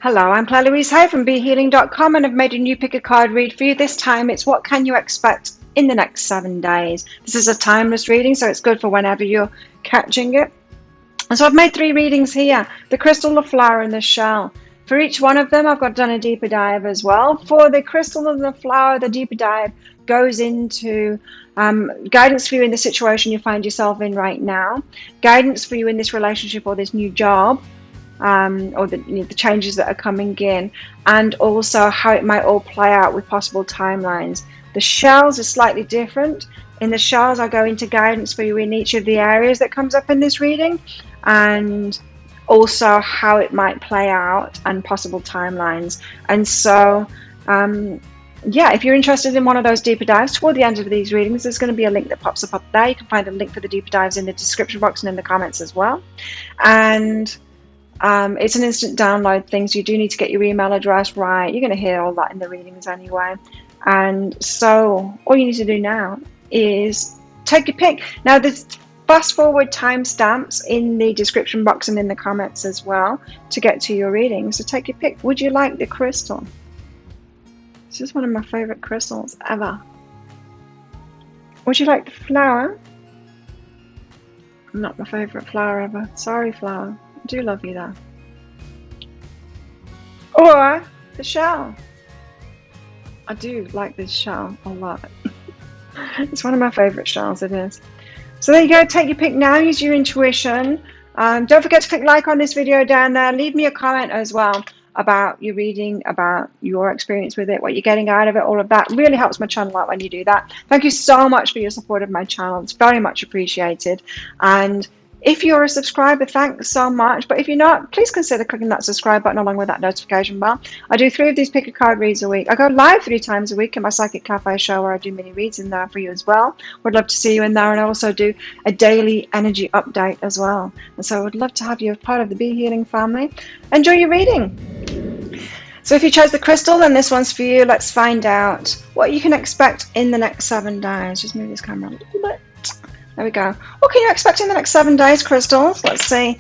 Hello, I'm Claire Louise Hay from BeHealing.com, and I've made a new pick a card read for you. This time it's what can you expect in the next 7 days. This is a timeless reading, so it's good for whenever you're catching it. And so I've made 3 readings here: the crystal, the flower, and the shell. For each one of them, I've done a deeper dive as well. For the crystal and the flower, the deeper dive goes into guidance for you in the situation you find yourself in right now, guidance for you in this relationship or this new job, or the changes that are coming in, and also how it might all play out with possible timelines. The shells are slightly different. In the shells, I go into guidance for you in each of the areas that comes up in this reading, and also how it might play out and possible timelines. And so yeah, if you're interested in one of those deeper dives toward the end of these readings, there's going to be a link that pops up there. You can find a link for the deeper dives in the description box and in the comments as well. And it's an instant download thing, so you do need to get your email address right. You're going to hear all that in the readings anyway. And so all you need to do now is take your pick. Now there's fast forward timestamps in the description box and in the comments as well to get to your reading. So take your pick. Would you like the crystal? This is one of my favorite crystals ever. Would you like the flower? Not my favorite flower ever. Sorry, flower. I do love you though. Or the shell. I do like this shell a lot. It's one of my favorite shells, it is. So there you go, take your pick now, use your intuition. Don't forget to click like on this video down there. Leave me a comment as well about your reading, about your experience with it, what you're getting out of it, all of that. Really helps my channel out when you do that. Thank you so much for your support of my channel. It's very much appreciated. And if you're a subscriber, thanks so much. But if you're not, please consider clicking that subscribe button along with that notification bell. I do 3 of these pick a card reads a week. I go live 3 times a week in my Psychic Cafe show, where I do mini reads in there for you as well. Would love to see you in there. And I also do a daily energy update as well. And so I would love to have you as part of the Be Healing family. Enjoy your reading. So if you chose the crystal, then this one's for you. Let's find out what you can expect in the next 7 days. Just move this camera a little bit. There we go. What can you expect in the next 7 days, crystals? Let's see.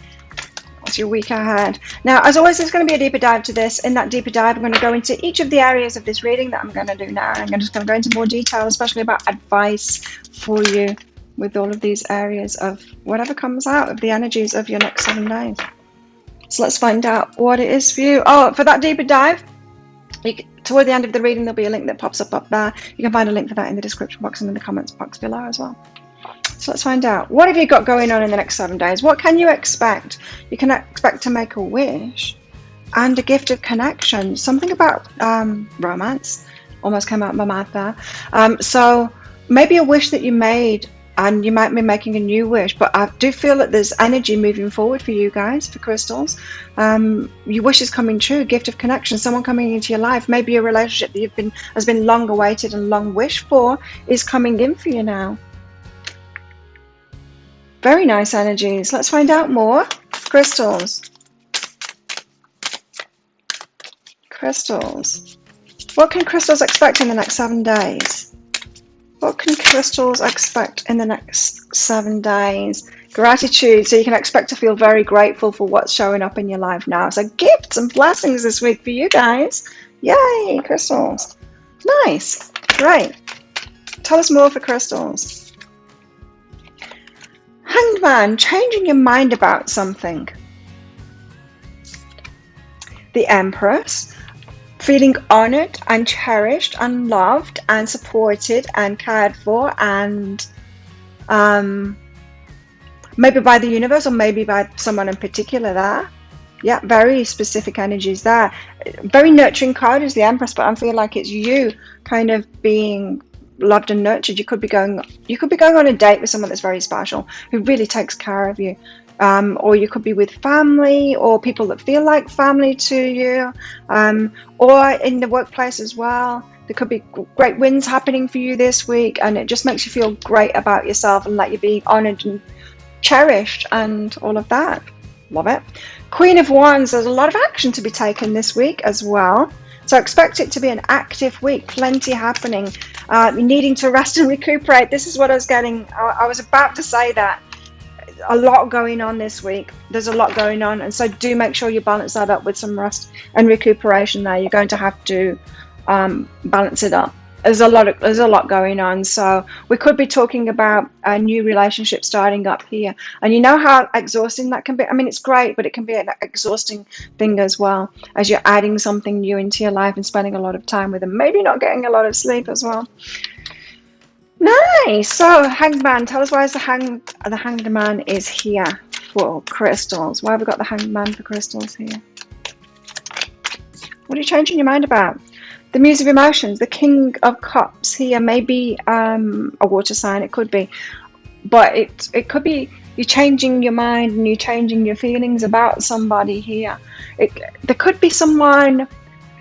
What's your week ahead? Now, as always, there's going to be a deeper dive to this. In that deeper dive, I'm going to go into each of the areas of this reading that I'm going to do now. And I'm just going to go into more detail, especially about advice for you with all of these areas of whatever comes out of the energies of your next 7 days. So let's find out what it is for you. Oh, for that deeper dive, toward the end of the reading, there'll be a link that pops up there. You can find a link for that in the description box and in the comments box below as well. So let's find out. What have you got going on in the next 7 days? What can you expect? You can expect to make a wish and a gift of connection. Something about romance. Almost came out of my mouth there. So maybe a wish that you made, and you might be making a new wish. But I do feel that there's energy moving forward for you guys, for crystals. Your wish is coming true. Gift of connection. Someone coming into your life. Maybe a relationship that has been long awaited and long wished for is coming in for you now. Very nice energies. Let's find out more. Crystals. Crystals. What can crystals expect in the next 7 days? What can crystals expect in the next 7 days? Gratitude. So you can expect to feel very grateful for what's showing up in your life now. So gifts and blessings this week for you guys. Yay, crystals. Nice. Great. Tell us more for crystals. Hanged Man, changing your mind about something. The Empress, feeling honored and cherished and loved and supported and cared for, and maybe by the universe or maybe by someone in particular there. Yeah, very specific energies there. Very nurturing card is the Empress, but I feel like it's you kind of being loved and nurtured. You could be going on a date with someone that's very special, who really takes care of you, or you could be with family or people that feel like family to you, or in the workplace as well. There could be great wins happening for you this week, and it just makes you feel great about yourself and like you're being honored and cherished and all of that. Love it. Queen of Wands, there's a lot of action to be taken this week as well. So expect it to be an active week, plenty happening. Needing to rest and recuperate. This is what I was getting. I was about to say that. a lot going on this week. There's a lot going on, and so do make sure you balance that up with some rest and recuperation. There, you're going to have to balance it up. There's a lot going on, so we could be talking about a new relationship starting up here, and you know how exhausting that can be. I mean, it's great, but it can be an exhausting thing as well, as you're adding something new into your life and spending a lot of time with them, maybe not getting a lot of sleep as well. Nice. So Hanged Man, tell us why the Hanged Man is here for crystals. Why have we got the Hanged Man for crystals here? What are you changing your mind about? The Muse of Emotions, the King of Cups here, maybe a water sign, it could be. But it could be you're changing your mind and you're changing your feelings about somebody here. There could be someone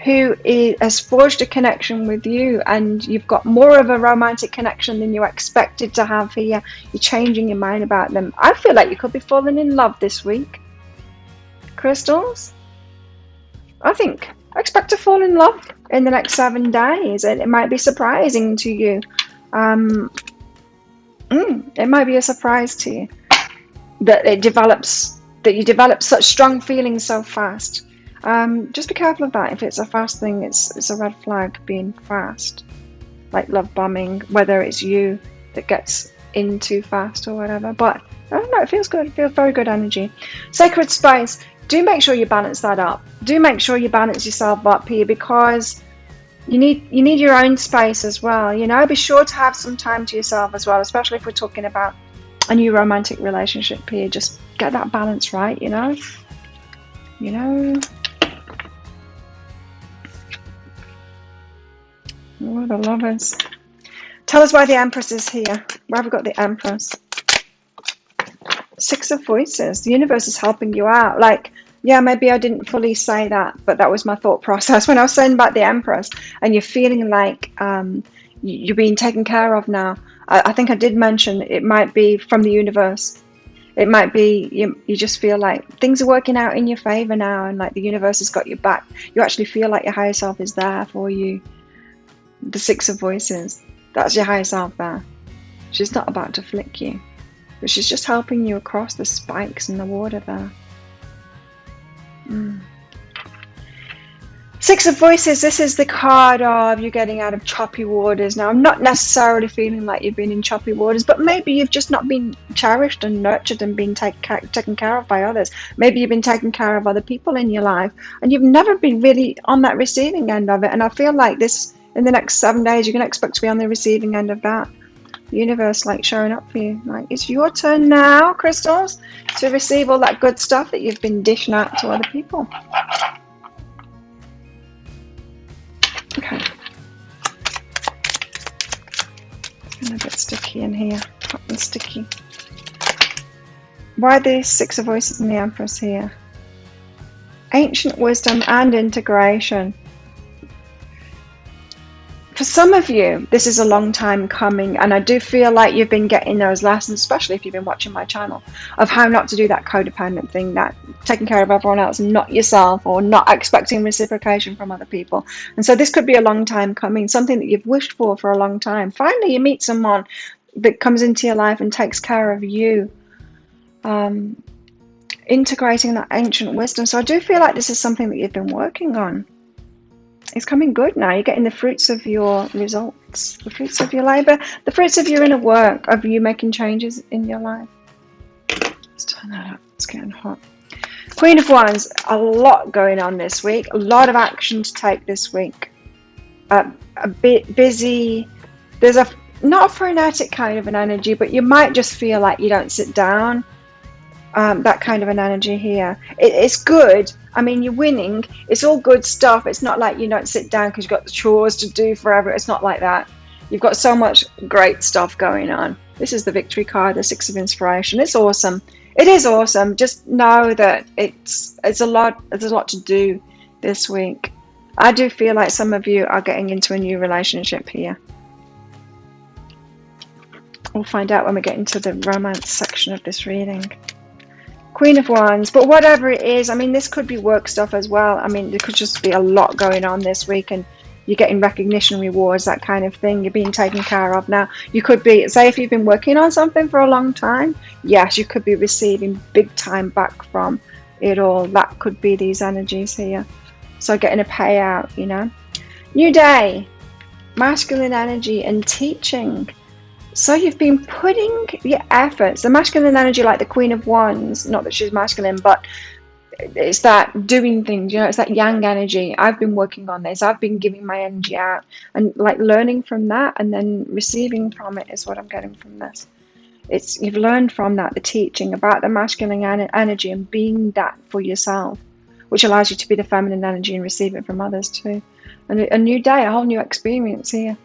who has forged a connection with you, and you've got more of a romantic connection than you expected to have here. You're changing your mind about them. I feel like you could be falling in love this week. Crystals? I expect to fall in love in the next 7 days, and it might be surprising to you. It might be a surprise to you that you develop such strong feelings so fast. Just be careful of that. If it's a fast thing, it's a red flag being fast, like love bombing, whether it's you that gets in too fast or whatever. But I don't know, it feels good. It feels very good energy. Sacred space. Do make sure you balance that up. Do make sure you balance yourself up here, because you need your own space as well. You know, be sure to have some time to yourself as well, especially if we're talking about a new romantic relationship here. Just get that balance right, you know. Oh, the Lovers. Tell us why the Empress is here. Why have we got the Empress? Six of Voices. The universe is helping you out. Like, yeah, maybe I didn't fully say that, but that was my thought process when I was saying about the Empress, and you're feeling like you're being taken care of now. I think I did mention it might be from the universe. It might be you just feel like things are working out in your favor now, and like the universe has got your back. You actually feel like your higher self is there for you. The Six of Voices. That's your higher self there. She's not about to flick you, but she's just helping you across the spikes in the water there. Six of Voices, this is the card of you getting out of choppy waters. Now, I'm not necessarily feeling like you've been in choppy waters, but maybe you've just not been cherished and nurtured and been taken care of by others. Maybe you've been taking care of other people in your life, and you've never been really on that receiving end of it. And I feel like this, in the next 7 days, you're going to expect to be on the receiving end of that. The universe, like, showing up for you. Like, it's your turn now, crystals, to receive all that good stuff that you've been dishing out to other people. Okay. It's getting a bit sticky in here. Hot and sticky. Why the Six of Voices and the Empress here? Ancient wisdom and integration. For some of you, this is a long time coming, and I do feel like you've been getting those lessons, especially if you've been watching my channel, of how not to do that codependent thing, that taking care of everyone else and not yourself, or not expecting reciprocation from other people. And so this could be a long time coming, something that you've wished for a long time. Finally, you meet someone that comes into your life and takes care of you, integrating that ancient wisdom. So I do feel like this is something that you've been working on. It's coming good now. You're getting the fruits of your results, the fruits of your labor, the fruits of your inner work, of you making changes in your life. Let's turn that up. It's getting hot. Queen of Wands, a lot going on this week. A lot of action to take this week. A bit busy. There's not a frenetic kind of an energy, but you might just feel like you don't sit down. That kind of an energy here. It's good. I mean, you're winning. It's all good stuff. It's not like you don't sit down because you've got the chores to do forever. It's not like that. You've got so much great stuff going on. This is the victory card, the Six of Inspiration. It's awesome. It is awesome. Just know that it's a lot. There's a lot to do this week. I do feel like some of you are getting into a new relationship here. We'll find out when we get into the romance section of this reading. Queen of Wands, but whatever it is, I mean, this could be work stuff as well. I mean, there could just be a lot going on this week, and you're getting recognition, rewards, that kind of thing. You're being taken care of now. You could be, say if you've been working on something for a long time, yes, you could be receiving big time back from it all. That could be these energies here. So getting a payout, you know. New day, masculine energy and teaching. So you've been putting your efforts, the masculine energy, like the Queen of Wands, not that she's masculine, but it's that doing things, you know, it's that yang energy. I've been working on this. I've been giving my energy out and like learning from that and then receiving from it is what I'm getting from this. It's you've learned from that, the teaching about the masculine energy and being that for yourself, which allows you to be the feminine energy and receive it from others too. And a new day, a whole new experience here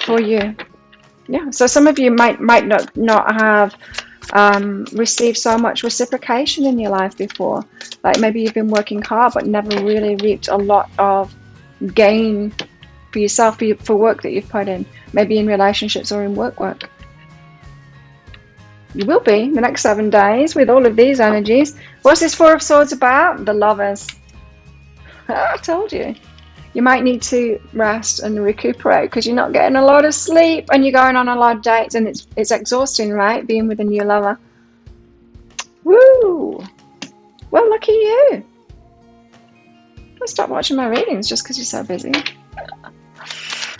for you. Yeah, so some of you might not have received so much reciprocation in your life before. Like maybe you've been working hard but never really reaped a lot of gain for yourself, for work that you've put in, maybe in relationships or in work. You will be the next 7 days with all of these energies. What's this Four of Swords about? The Lovers. I told you. You might need to rest and recuperate because you're not getting a lot of sleep and you're going on a lot of dates and it's exhausting, right? Being with a new lover. Woo! Well, lucky you. I'll stop watching my readings just because you're so busy.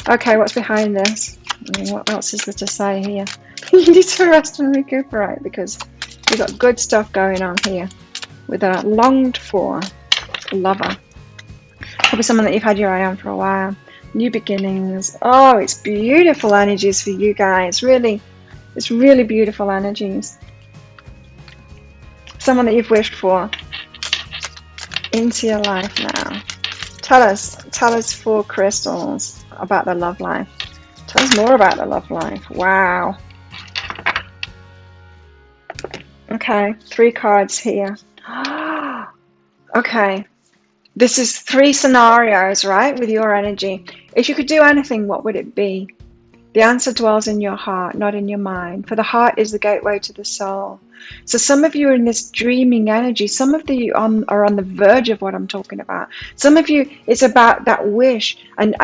Okay, what's behind this? What else is there to say here? You need to rest and recuperate because you've got good stuff going on here with a longed for lover. Probably someone that you've had your eye on for a while. New beginnings. Oh, it's beautiful energies for you guys. Really, it's really beautiful energies. Someone that you've wished for into your life now. Tell us 4 crystals about the love life. Tell us more about the love life. Wow. Okay, 3 cards here. Okay. This is 3 scenarios, right, with your energy. If you could do anything, what would it be? The answer dwells in your heart, not in your mind. For the heart is the gateway to the soul. So some of you are in this dreaming energy. Some of you are on the verge of what I'm talking about. Some of you, it's about that wish. And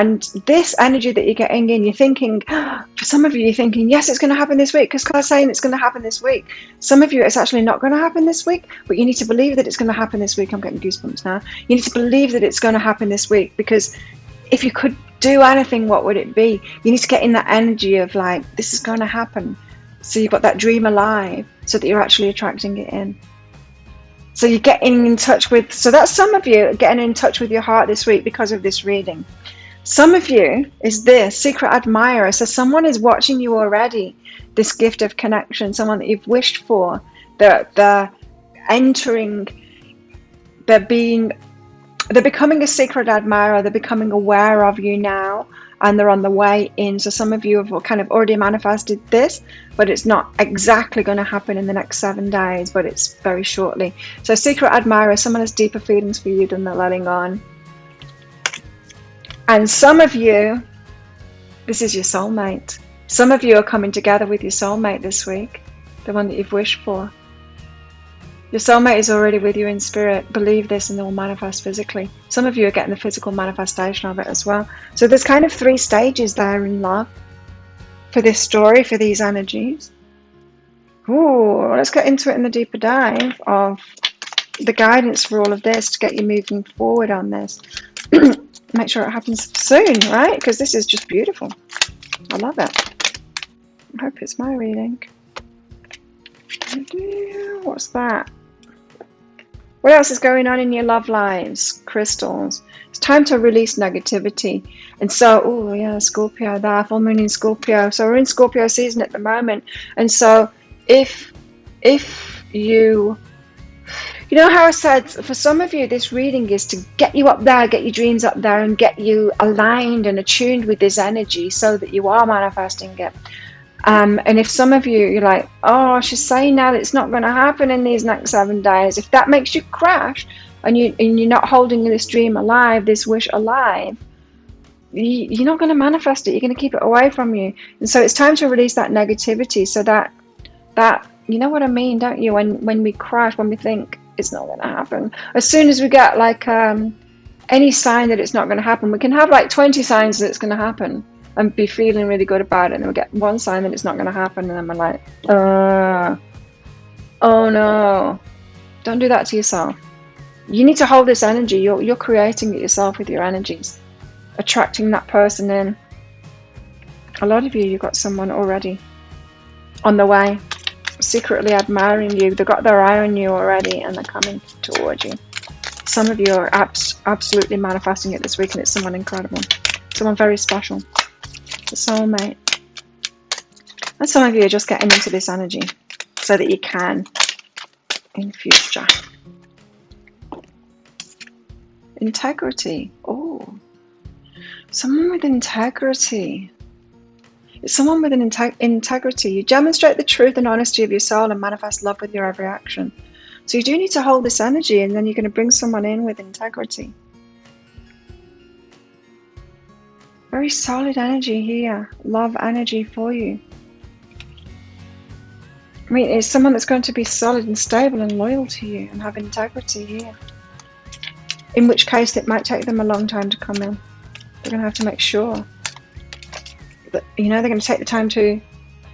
this energy that you're getting in, you're thinking, for some of you, you're thinking, yes, it's going to happen this week because Claire's saying it's going to happen this week. Some of you, it's actually not going to happen this week, but you need to believe that it's going to happen this week. I'm getting goosebumps now. You need to believe that it's going to happen this week because if you could do anything, what would it be? You need to get in that energy of like, this is going to happen. So you've got that dream alive so that you're actually attracting it in. So you're getting in touch with, so that's some of you getting in touch with your heart this week because of this reading. Some of you is this secret admirer. So someone is watching you already, this gift of connection, someone that you've wished for. They're entering, they're becoming a secret admirer. They're becoming aware of you now and they're on the way in. So some of you have kind of already manifested this, but it's not exactly going to happen in the next 7 days, but it's very shortly. So secret admirer, someone has deeper feelings for you than they're letting on. And some of you, this is your soulmate. Some of you are coming together with your soulmate this week, the one that you've wished for. Your soulmate is already with you in spirit. Believe this and it will manifest physically. Some of you are getting the physical manifestation of it as well. So there's kind of 3 stages there in love for this story, for these energies. Ooh, let's get into it in the deeper dive of the guidance for all of this to get you moving forward on this. Make sure it happens soon, right? Because this is just beautiful. I love it. I hope it's my reading. What's that? What else is going on in your love lives? Crystals. It's time to release negativity. And so, oh yeah, Scorpio there, full moon in Scorpio. So we're in Scorpio season at the moment. And so if you know how I said, for some of you, this reading is to get you up there, get your dreams up there and get you aligned and attuned with this energy so that you are manifesting it. And if some of you, you're like, oh, she's saying now that it's not going to happen in these next 7 days. If that makes you crash and you're not holding this dream alive, this wish alive, you're not going to manifest it. You're going to keep it away from you. And so it's time to release that negativity so that you know what I mean, don't you? When we crash, when we think it's not going to happen. As soon as we get like any sign that it's not going to happen. We can have like 20 signs that it's going to happen and be feeling really good about it, and then we get one sign that it's not going to happen, and then we're like, oh no. Don't do that to yourself. You need to hold this energy. You're creating it yourself with your energies, attracting that person in. A lot of you, you've got someone already on the way, secretly admiring you. They've got their eye on you already, and they're coming towards you. Some of you are absolutely manifesting it this week, and it's someone incredible, someone very special, a soulmate. And some of you are just getting into this energy so that you can in future. Integrity. Oh, someone with integrity. It's someone with an integrity. You demonstrate the truth and honesty of your soul and manifest love with your every action. So you do need to hold this energy, and then you're going to bring someone in with integrity. Very solid energy here. Love energy for you. I mean, it's someone that's going to be solid and stable and loyal to you and have integrity here. In which case, it might take them a long time to come in. They're going to have to make sure that, they're going to take the time to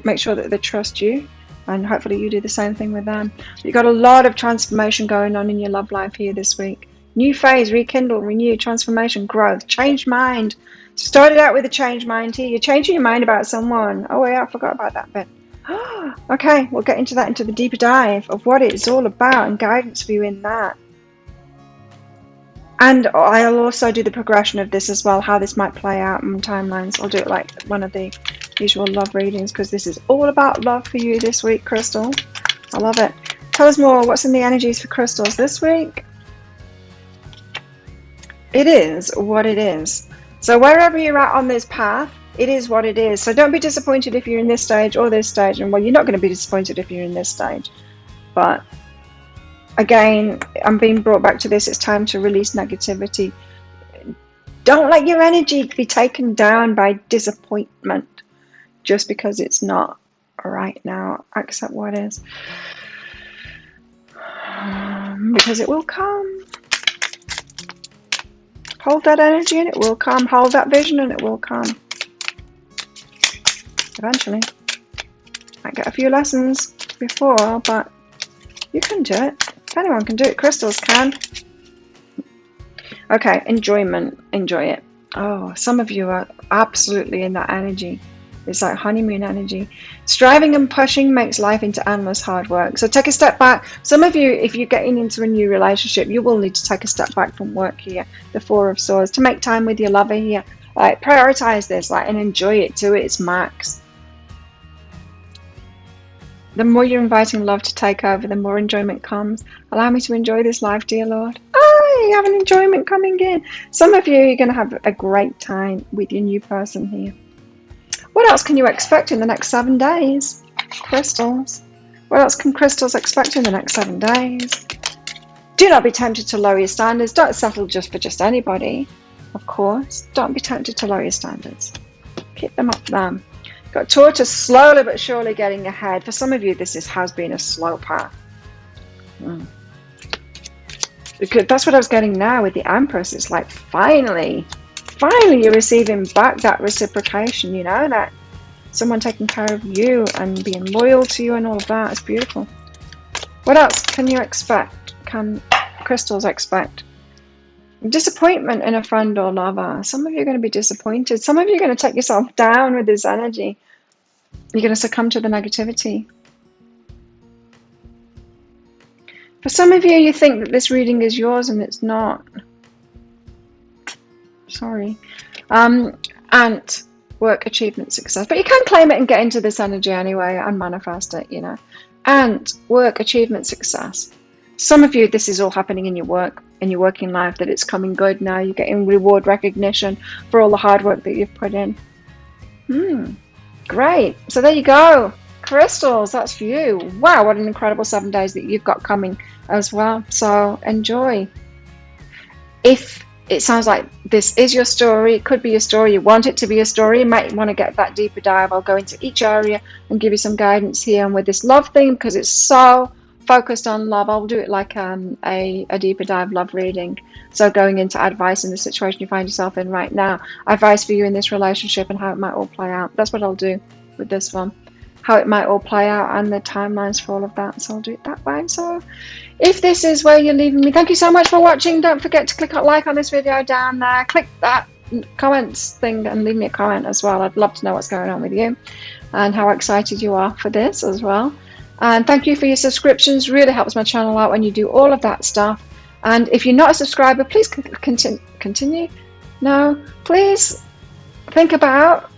make sure that they trust you, and hopefully you do the same thing with them. You've got a lot of transformation going on in your love life here this week. New phase, rekindle, renew, transformation, growth, changed mind. Started out with a changed mind here. You're changing your mind about someone. Oh yeah, I forgot about that bit. Okay, we'll get into the deeper dive of what it's all about and guidance for you in that. And I'll also do the progression of this as well, how this might play out in timelines. I'll do it like one of the usual love readings, because this is all about love for you this week, crystals. I love it. Tell us more. What's in the energies for crystals this week? It is what it is. So wherever you're at on this path, it is what it is. So don't be disappointed if you're in this stage or this stage. And well, you're not going to be disappointed if you're in this stage. But again, I'm being brought back to this. It's time to release negativity. Don't let your energy be taken down by disappointment just because it's not right now. Accept what is. Because it will come. Hold that energy and it will come. Hold that vision and it will come. Eventually. Might get a few lessons before, but you can do it. If anyone can do it, crystals can. Okay, enjoyment. Enjoy it. Oh, some of you are absolutely in that energy. It's like honeymoon energy. Striving and pushing makes life into endless hard work. So take a step back. Some of you, if you're getting into a new relationship, you will need to take a step back from work here. The Four of Swords. To make time with your lover here. Prioritize this and enjoy it to its max. The more you're inviting love to take over, the more enjoyment comes. Allow me to enjoy this life, dear Lord. Oh, you have an enjoyment coming in. Some of you are going to have a great time with your new person here. What else can you expect in the next 7 days? Crystals. What else can crystals expect in the next 7 days? Do not be tempted to lower your standards. Don't settle just for anybody. Of course. Don't be tempted to lower your standards. Keep them up there. Got Tortoise slowly but surely getting ahead. For some of you, this has been a slow path. Because that's what I was getting now with the Empress. It's like finally you're receiving back that reciprocation, that someone taking care of you and being loyal to you and all of that. It's beautiful. What else can you expect? Can crystals expect? Disappointment in a friend or lover. Some of you are going to be disappointed. Some of you are going to take yourself down with this energy. You're going to succumb to the negativity. For some of you, you think that this reading is yours and it's not. Sorry. And work, achievement, success. But you can claim it and get into this energy anyway and manifest it, And work, achievement, success. Some of you, this is all happening in your work, in your working life, that it's coming good now. You're getting reward recognition for all the hard work that you've put in. Great. So there you go. Crystals, that's for you. Wow, what an incredible 7 days that you've got coming as well. So enjoy. If it sounds like this is your story, it could be your story, you want it to be your story, you might want to get that deeper dive. I'll go into each area and give you some guidance here and with this love theme, because it's so focused on love, I'll do it like a deeper dive love reading. So going into advice in the situation you find yourself in right now, advice for you in this relationship and how it might all play out. That's what I'll do with this one, how it might all play out and the timelines for all of that. So I'll do it that way. So if this is where you're leaving me, thank you so much for watching. Don't forget to click on like on this video down there. Click that comments thing and leave me a comment as well. I'd love to know what's going on with you and how excited you are for this as well. And thank you for your subscriptions. Really helps my channel out when you do all of that stuff. And if you're not a subscriber, please continue. No, please think about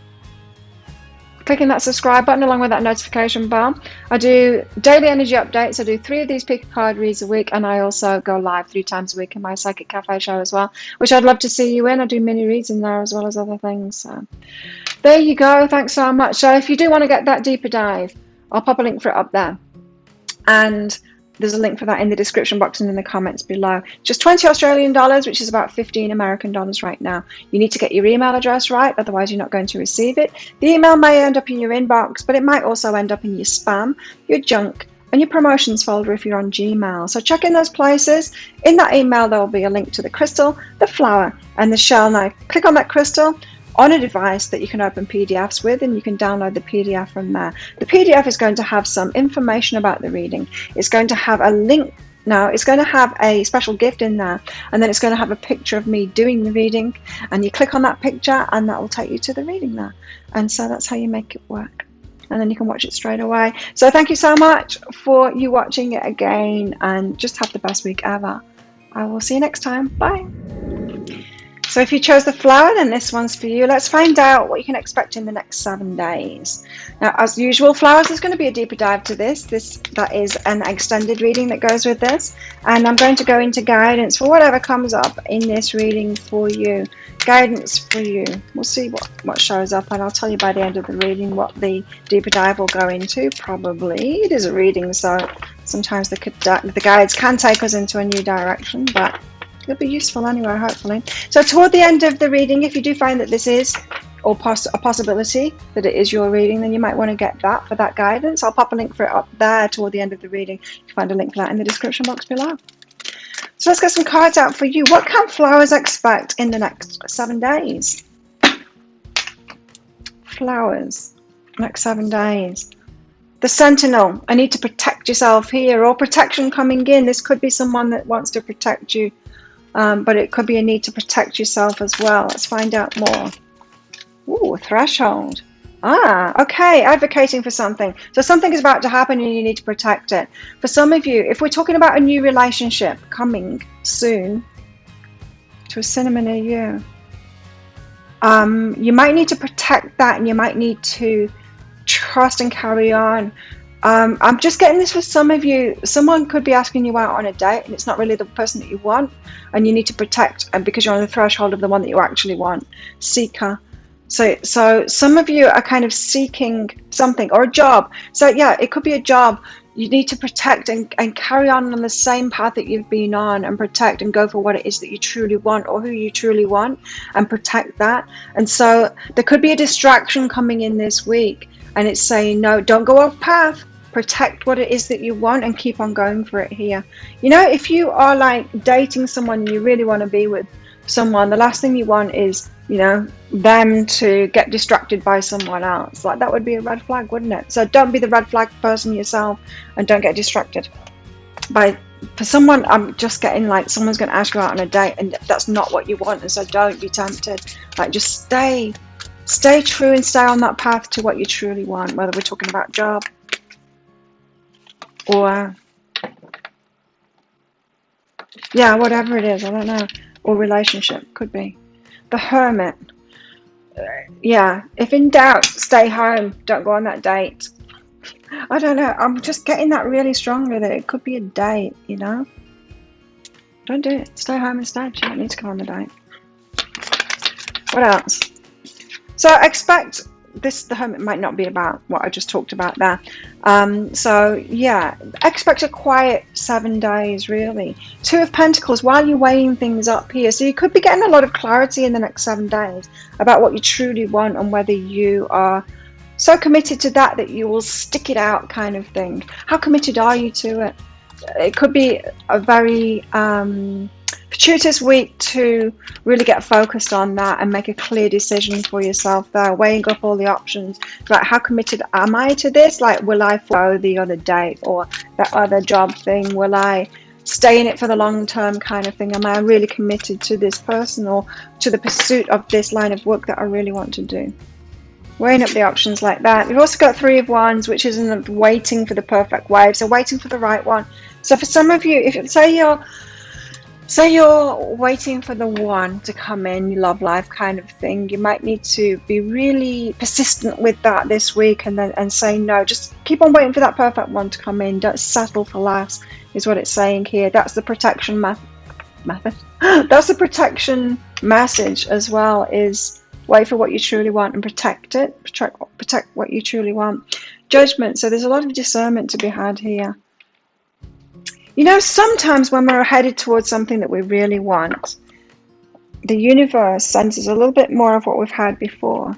clicking that subscribe button along with that notification bell. I do daily energy updates. I do 3 of these pick card reads a week, and I also go live 3 times a week in my Psychic Cafe show as well, which I'd love to see you in. I do mini reads in there as well as other things. So there you go. Thanks so much. So if you do want to get that deeper dive, I'll pop a link for it up there. And there's a link for that in the description box and in the comments below. Just 20 Australian dollars, which is about 15 American dollars right now. You need to get your email address right, otherwise you're not going to receive it. The email may end up in your inbox, but it might also end up in your spam, your junk, and your promotions folder if you're on Gmail. So check in those places. In that email, there will be a link to the crystal, the flower, and the shell. Now, click on that crystal on a device that you can open PDFs with, and you can download the PDF from there. The PDF is going to have some information about the reading. It's going to have a link. Now, it's going to have a special gift in there, and then it's going to have a picture of me doing the reading, and you click on that picture and that will take you to the reading there. And so that's how you make it work. And then you can watch it straight away. So thank you so much for you watching it again, and just have the best week ever. I will see you next time. Bye. So if you chose the flower, then this one's for you. Let's find out what you can expect in the next 7 days. Now, as usual, flowers, there's going to be a deeper dive to this. That is an extended reading that goes with this. And I'm going to go into guidance for whatever comes up in this reading for you. Guidance for you. We'll see what shows up, and I'll tell you by the end of the reading what the deeper dive will go into. Probably. It is a reading, so sometimes the guides can take us into a new direction, but it'll be useful anyway, hopefully. So toward the end of the reading, if you do find that this is a possibility that it is your reading, then you might want to get that for that guidance. I'll pop a link for it up there toward the end of the reading. You can find a link for that in the description box below. So let's get some cards out for you. What can flowers expect in the next 7 days? Flowers, next 7 days. The Sentinel, I need to protect yourself here, or protection coming in. This could be someone that wants to protect you. But it could be a need to protect yourself as well. Let's find out more. Ooh, Threshold. Okay, advocating for something. So something is about to happen and you need to protect it. For some of you, if we're talking about a new relationship coming soon to a cinema near you, you might need to protect that, and you might need to trust and carry on. I'm just getting this for some of you. Someone could be asking you out on a date and it's not really the person that you want, and you need to protect, and because you're on the threshold of the one that you actually want. Seeker. So some of you are kind of seeking something, or a job. So yeah, it could be a job. You need to protect and carry on the same path that you've been on, and protect and go for what it is that you truly want, or who you truly want, and protect that. And so there could be a distraction coming in this week, and it's saying, no, don't go off path. Protect what it is that you want and keep on going for it here. You know, if you are like dating someone and you really want to be with someone, the last thing you want is, you know, them to get distracted by someone else. Like, that would be a red flag, wouldn't it? So don't be the red flag person yourself, and don't get distracted for someone. I'm just getting like someone's going to ask you out on a date and that's not what you want, and so don't be tempted. Like, just stay true and stay on that path to what you truly want, whether we're talking about job or yeah, whatever it is, I don't know, or relationship, could be. The Hermit. Yeah, if in doubt, stay home, don't go on that date. I don't know, I'm just getting that really strongly that it could be a date, you know. Don't do it, stay home instead. You don't need to go on the date. What else? So expect this, the Hermit might not be about what I just talked about there. So yeah, expect a quiet 7 days, really. 2 of Pentacles, while you're weighing things up here. So you could be getting a lot of clarity in the next 7 days about what you truly want, and whether you are so committed to that you will stick it out, kind of thing. How committed are you to it? it could be a very fortuitous week to really get focused on that and make a clear decision for yourself there, weighing up all the options. Like, how committed am I to this? Like, will I forgo the other date or that other job thing? Will I stay in it for the long term kind of thing? Am I really committed to this person or to the pursuit of this line of work that I really want to do? Weighing up the options like that. We've also got Three of Wands, which is in the waiting for the perfect wave. So waiting for the right one. So for some of you, if say you're waiting for the one to come in, your love life kind of thing, you might need to be really persistent with that this week and say no. Just keep on waiting for that perfect one to come in. Don't settle for less, is what it's saying here. That's the protection method. That's the protection message as well, is wait for what you truly want and protect it. Protect what you truly want. Judgment. So there's a lot of discernment to be had here. You know, sometimes when we're headed towards something that we really want, the universe sends us a little bit more of what we've had before.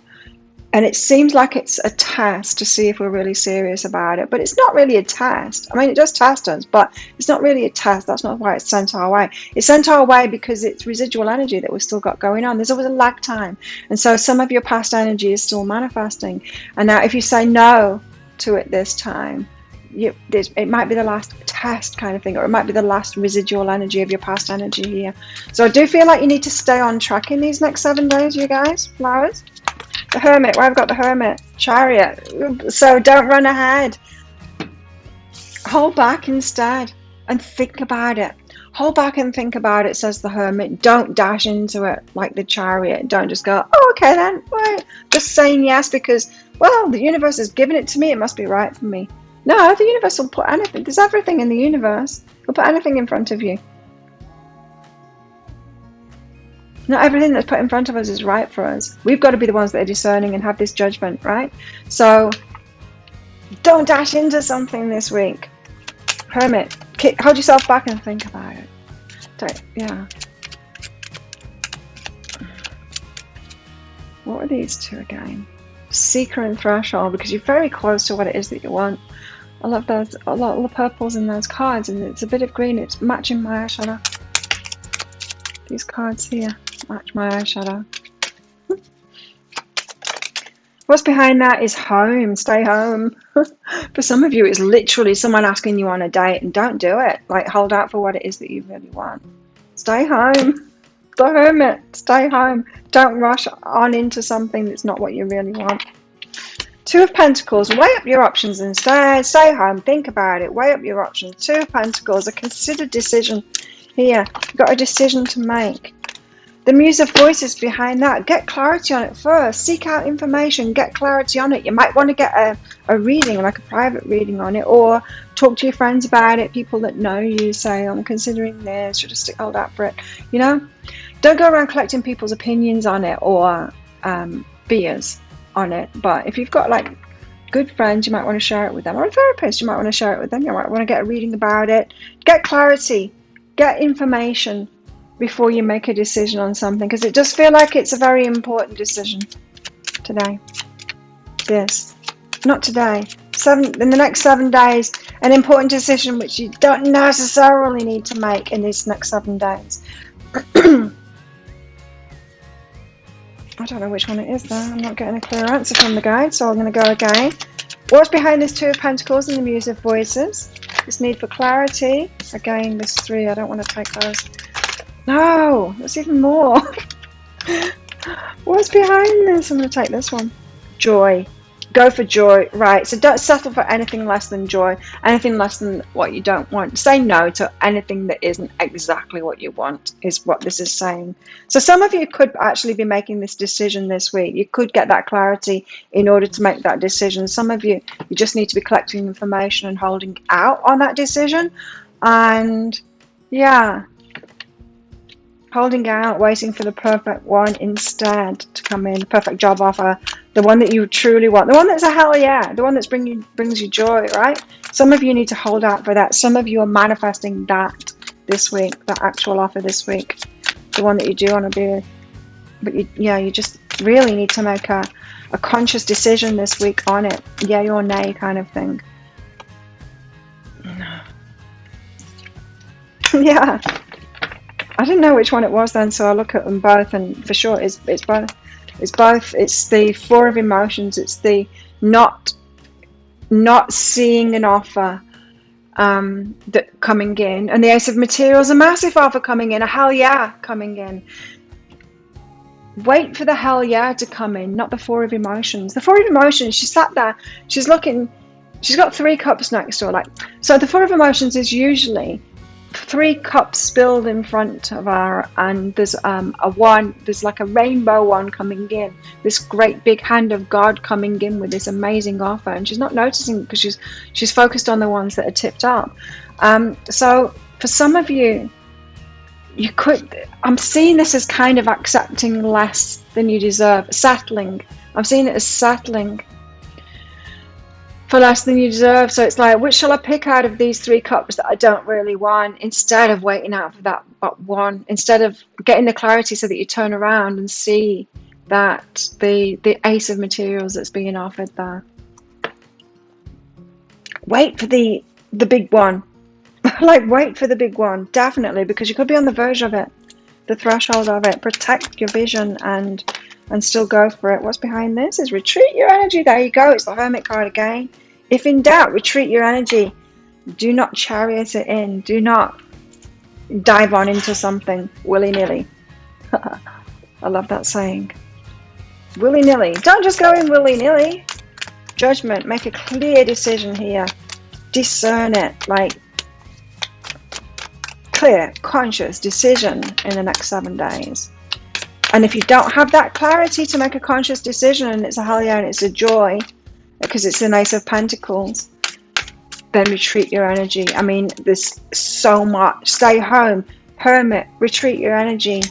And it seems like it's a test to see if we're really serious about it. But it's not really a test. I mean, it does test us, but it's not really a test. That's not why it's sent our way. It's sent our way because it's residual energy that we've still got going on. There's always a lag time. And so some of your past energy is still manifesting. And now if you say no to it this time, it might be the last test kind of thing, or it might be the last residual energy of your past energy here. So I do feel like you need to stay on track in these next 7 days, you guys. Flowers. The Hermit. Where I've got the Hermit. Chariot. So don't run ahead. Hold back instead and think about it. Hold back and think about it, says the Hermit. Don't dash into it like the Chariot. Don't just go, oh, okay then. Right. Just saying yes because, well, the universe has given it to me. It must be right for me. No, the universe will put anything. There's everything in the universe. It'll put anything in front of you. Not everything that's put in front of us is right for us. We've got to be the ones that are discerning and have this judgment, right? So don't dash into something this week. Hermit, hold yourself back and think about it. Yeah. What are these two again? Seeker and Threshold, because you're very close to what it is that you want. I love those, a lot of the purples in those cards, and it's a bit of green. It's matching my eyeshadow. These cards here match my eyeshadow. What's behind that is home. Stay home. For some of you, it's literally someone asking you on a date, and don't do it. Like, hold out for what it is that you really want. Stay home. The Hermit. Stay home. Don't rush on into something that's not what you really want. Two of Pentacles. Weigh up your options instead. Stay home. Think about it. Weigh up your options. Two of Pentacles. A considered decision here. You've got a decision to make. The Muse of Voices behind that. Get clarity on it first. Seek out information. Get clarity on it. You might want to get a reading, like a private reading on it, or talk to your friends about it. People that know you. Say, I'm considering this. Should I hold out for it? You know? Don't go around collecting people's opinions on it or fears on it. But if you've got like good friends, you might want to share it with them, or a therapist, you might want to share it with them. You might want to get a reading about it. Get clarity, get information before you make a decision on something, because it does feel like it's a very important decision today. This, not today. In the next 7 days, an important decision which you don't necessarily need to make in these next 7 days. I don't know which one it is though. I'm not getting a clear answer from the guide, so I'm going to go again. What's behind this Two of Pentacles and the Muse of Voices? This need for clarity. Again, this 3. I don't want to take those. No, there's even more. What's behind this? I'm going to take this one. Joy. Go for joy. Right, so don't settle for anything less than joy. Anything less than what you don't want. Say no to anything that isn't exactly what you want, is what this is saying. So some of you could actually be making this decision this week. You could get that clarity in order to make that decision. Some of you just need to be collecting information and holding out on that decision. And yeah, holding out, waiting for the perfect one instead to come in, the perfect job offer, the one that you truly want, the one that's a hell yeah, the one that's brings you joy, right? Some of you need to hold out for that. Some of you are manifesting that this week, that actual offer this week, the one that you do want to be, but you just really need to make a conscious decision this week on it, yay or nay kind of thing. Yeah. I didn't know which one it was then, so I look at them both, and for sure it's both. It's both. It's the Four of Emotions. It's the not seeing an offer that coming in, and the Ace of Materials, a massive offer coming in, a hell yeah coming in. Wait for the hell yeah to come in, not the Four of Emotions. The Four of Emotions, she sat there, she's looking, she's got 3 cups next to her. Like, so the Four of Emotions is usually 3 cups spilled in front of her, and there's there's like a rainbow one coming in, this great big hand of God coming in with this amazing offer, and she's not noticing because she's focused on the ones that are tipped up. So for some of you, I'm seeing this as kind of accepting less than you deserve, settling. I'm seeing it as settling for less than you deserve. So it's like, which shall I pick out of these 3 cups that I don't really want, instead of waiting out for that one, instead of getting the clarity so that you turn around and see that the Ace of Materials that's being offered there. Wait for the big one. Like, wait for the big one, definitely, because you could be on the verge of it, the threshold of it. Protect your vision and still go for it. What's behind this is retreat your energy. There you go. It's the Hermit card again. If in doubt, retreat your energy. Do not chariot it in. Do not dive on into something willy-nilly. I love that saying. Willy-nilly. Don't just go in willy-nilly. Judgment. Make a clear decision here. Discern it. Like, clear, conscious decision in the next 7 days. And if you don't have that clarity to make a conscious decision, and it's a hell yeah and it's a joy, because it's an Ace of Pentacles, then retreat your energy. I mean, there's so much. Stay home, Hermit, retreat your energy.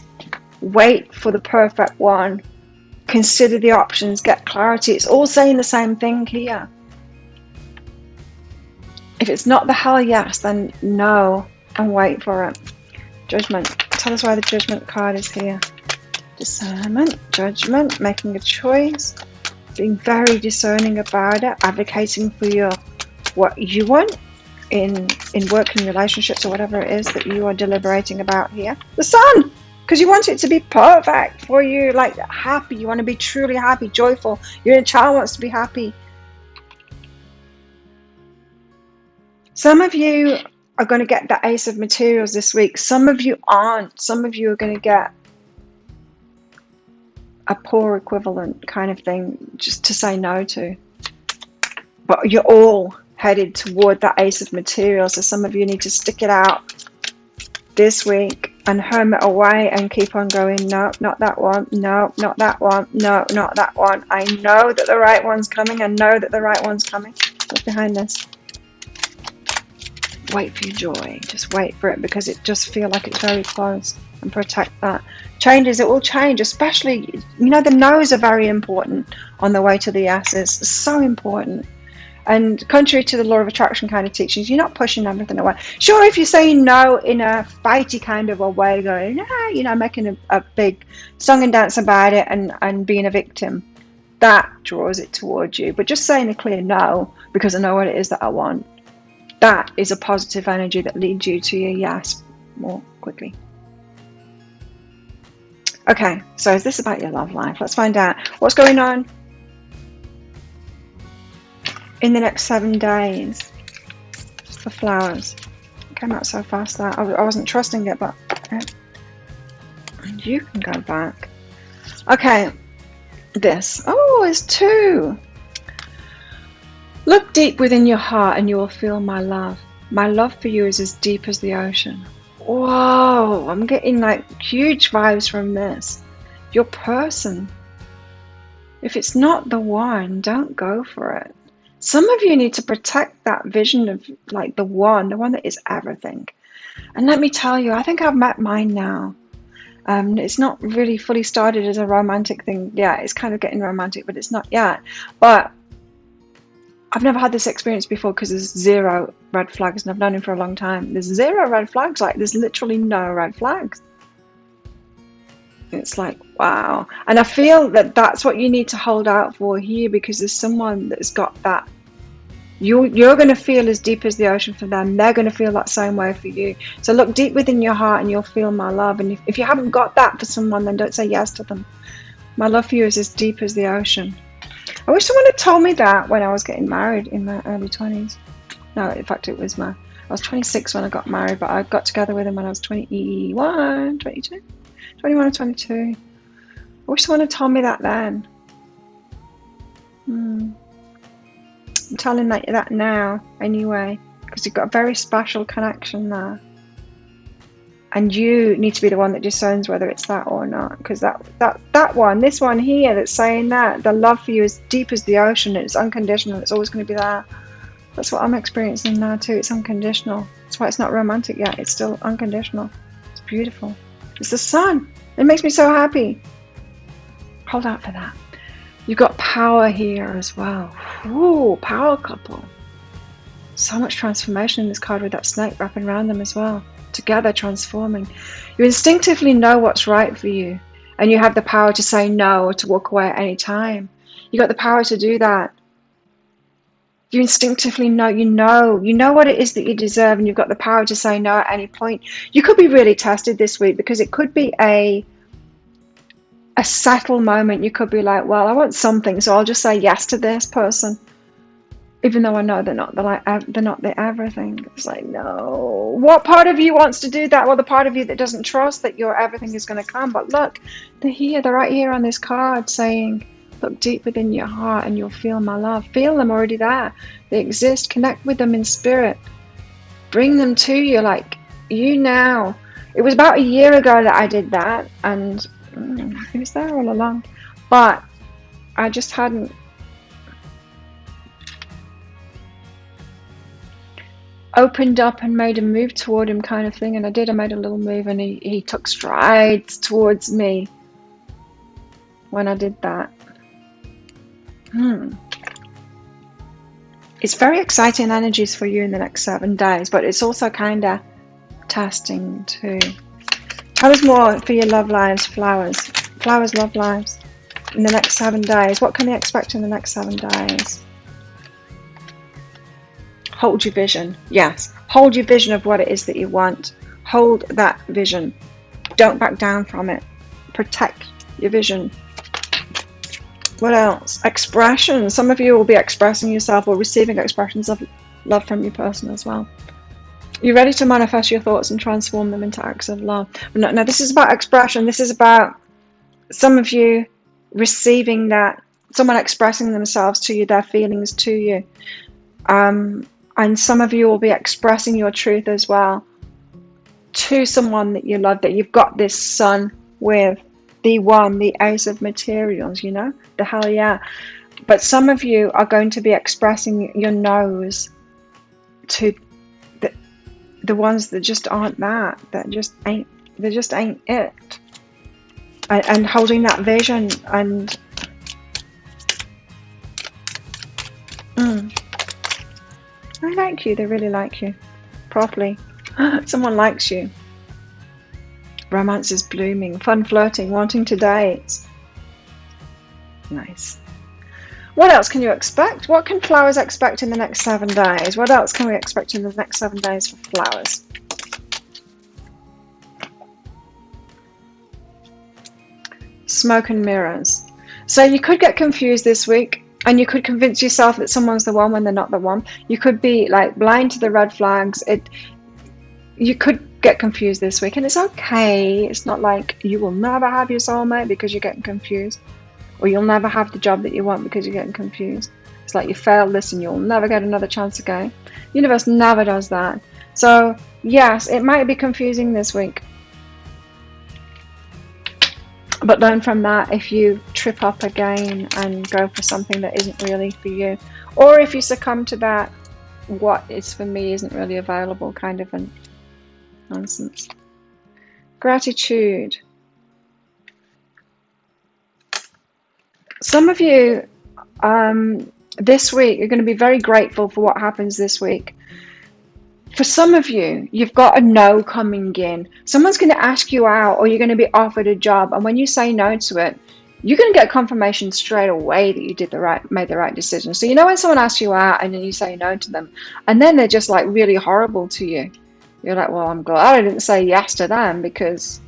Wait for the perfect one. Consider the options, get clarity. It's all saying the same thing here. If it's not the hell yes, then no, and wait for it. Judgment. Tell us why the Judgment card is here. Discernment, judgment, making a choice, being very discerning about it, advocating for what you want in working relationships or whatever it is that you are deliberating about here. The Sun, because you want it to be perfect for you, like happy. You want to be truly happy, joyful. Your inner child wants to be happy. Some of you are going to get the Ace of Materials this week. Some of you aren't. Some of you are going to get a poor equivalent kind of thing, just to say no to. But you're all headed toward that Ace of Materials. So some of you need to stick it out this week and hermit away and keep on going. No, not that one. No, not that one. No, not that one. I know that the right one's coming. I know that the right one's coming. What's behind this? Wait for your joy. Just wait for it, because it just feels like it's very close, and protect that. Changes, it will change, especially, the no's are very important on the way to the yeses. So important. And contrary to the law of attraction kind of teachings, you're not pushing everything away. Sure, if you're saying no in a fighty kind of a way, going, making a big song and dance about it and being a victim, that draws it towards you. But just saying a clear no, because I know what it is that I want, that is a positive energy that leads you to your yes more quickly. Okay, so is this about your love life? Let's find out what's going on in the next 7 days for flowers. It came out so fast that I wasn't trusting it, but and you can go back. Okay, this. Oh, it's 2. Look deep within your heart and you will feel my love. My love for you is as deep as the ocean. Whoa, I'm getting like huge vibes from this. Your person. If it's not the one, don't go for it. Some of you need to protect that vision of like the one that is everything. And let me tell you, I think I've met mine now. It's not really fully started as a romantic thing. Yeah, it's kind of getting romantic, but it's not yet. But I've never had this experience before, because there's 0 red flags, and I've known him for a long time. There's 0 red flags. Like, there's literally no red flags. It's like, wow. And I feel that that's what you need to hold out for here, because there's someone that's got that You're going to feel as deep as the ocean for them. They're going to feel that same way for you. So look deep within your heart and you'll feel my love. And if you haven't got that for someone, then don't say yes to them. My love for you is as deep as the ocean. I wish someone had told me that when I was getting married in my early 20s. No, in fact, I was 26 when I got married, but I got together with him when I was 21, 22, 21 or 22. I wish someone had told me that then. I'm telling that now anyway, because you've got a very special connection there. And you need to be the one that discerns whether it's that or not. Because this one here that's saying that, the love for you is deep as the ocean, it's unconditional, it's always going to be there. That's what I'm experiencing now too. It's unconditional. That's why it's not romantic yet. It's still unconditional. It's beautiful. It's the sun. It makes me so happy. Hold out for that. You've got power here as well. Ooh, power couple. So much transformation in this card with that snake wrapping around them as well. Together transforming. You instinctively know what's right for you. And you have the power to say no or to walk away at any time. You got the power to do that. You instinctively know, you know what it is that you deserve, and you've got the power to say no at any point. You could be really tested this week because it could be a subtle moment. You could be like, well, I want something, so I'll just say yes to this person, even though I know they're not the everything. It's like, no. What part of you wants to do that? Well, the part of you that doesn't trust that your everything is going to come. But look, they're right here on this card saying, look deep within your heart and you'll feel my love. Feel them already there. They exist. Connect with them in spirit. Bring them to you, like you now. It was about a year ago that I did that, and it was there all along. But I just hadn't opened up and made a move toward him, kind of thing. And I did. I made a little move, and he took strides towards me when I did that. It's very exciting energies for you in the next 7 days, but it's also kind of testing too. Tell us more for your love lives, flowers. Flowers, love lives in the next 7 days. What can they expect in the next 7 days? Hold your vision. Yes, hold your vision of what it is that you want. Hold that vision. Don't back down from it. Protect your vision. What else? Expression. Some of you will be expressing yourself or receiving expressions of love from your person as well. You're ready to manifest your thoughts and transform them into acts of love. No, this is about expression. This is about some of you receiving that, someone expressing themselves to you, their feelings to you. And some of you will be expressing your truth as well to someone that you love, that you've got this sun with. The one, the ace of materials, you know, the hell yeah. But some of you are going to be expressing your no's to the ones that just aren't that just ain't it. And holding that vision and I like you, they really like you. Properly. Someone likes you. Romance is blooming, fun flirting, wanting to date. Nice. What else can you expect? What can flowers expect in the next 7 days? What else can we expect in the next 7 days for flowers? Smoke and mirrors. So you could get confused this week, and you could convince yourself that someone's the one when they're not the one. You could be like blind to the red flags. You could get confused this week, and it's okay. It's not like you will never have your soulmate because you're getting confused, or you'll never have the job that you want because you're getting confused. It's like you failed this and you'll never get another chance again. The universe never does that. So yes, it might be confusing this week, but learn from that. If you trip up again and go for something that isn't really for you, or if you succumb to that, what is for me isn't really available kind of an nonsense. Gratitude. Some of you this week, you're going to be very grateful for what happens this week. For some of you, you've got a no coming in. Someone's going to ask you out, or you're going to be offered a job, and when you say no to it, you're going to get confirmation straight away that you made the right decision. So you know when someone asks you out and then you say no to them, and then they're just like really horrible to you. You're like, well, I'm glad I didn't say yes to them, because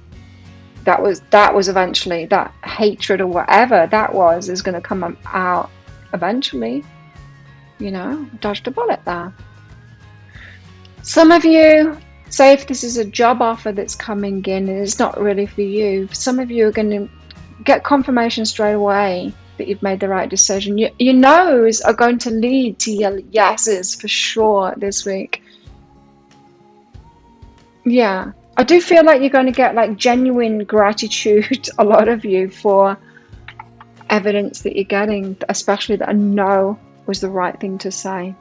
that was eventually, that hatred or whatever that was is going to come out eventually. You know, dodged a bullet there. Some of you, say if this is a job offer that's coming in and it's not really for you, some of you are going to get confirmation straight away that you've made the right decision. Your no's are going to lead to your yeses for sure this week. Yeah, I do feel like you're going to get like genuine gratitude, a lot of you, for evidence that you're getting, especially that a no was the right thing to say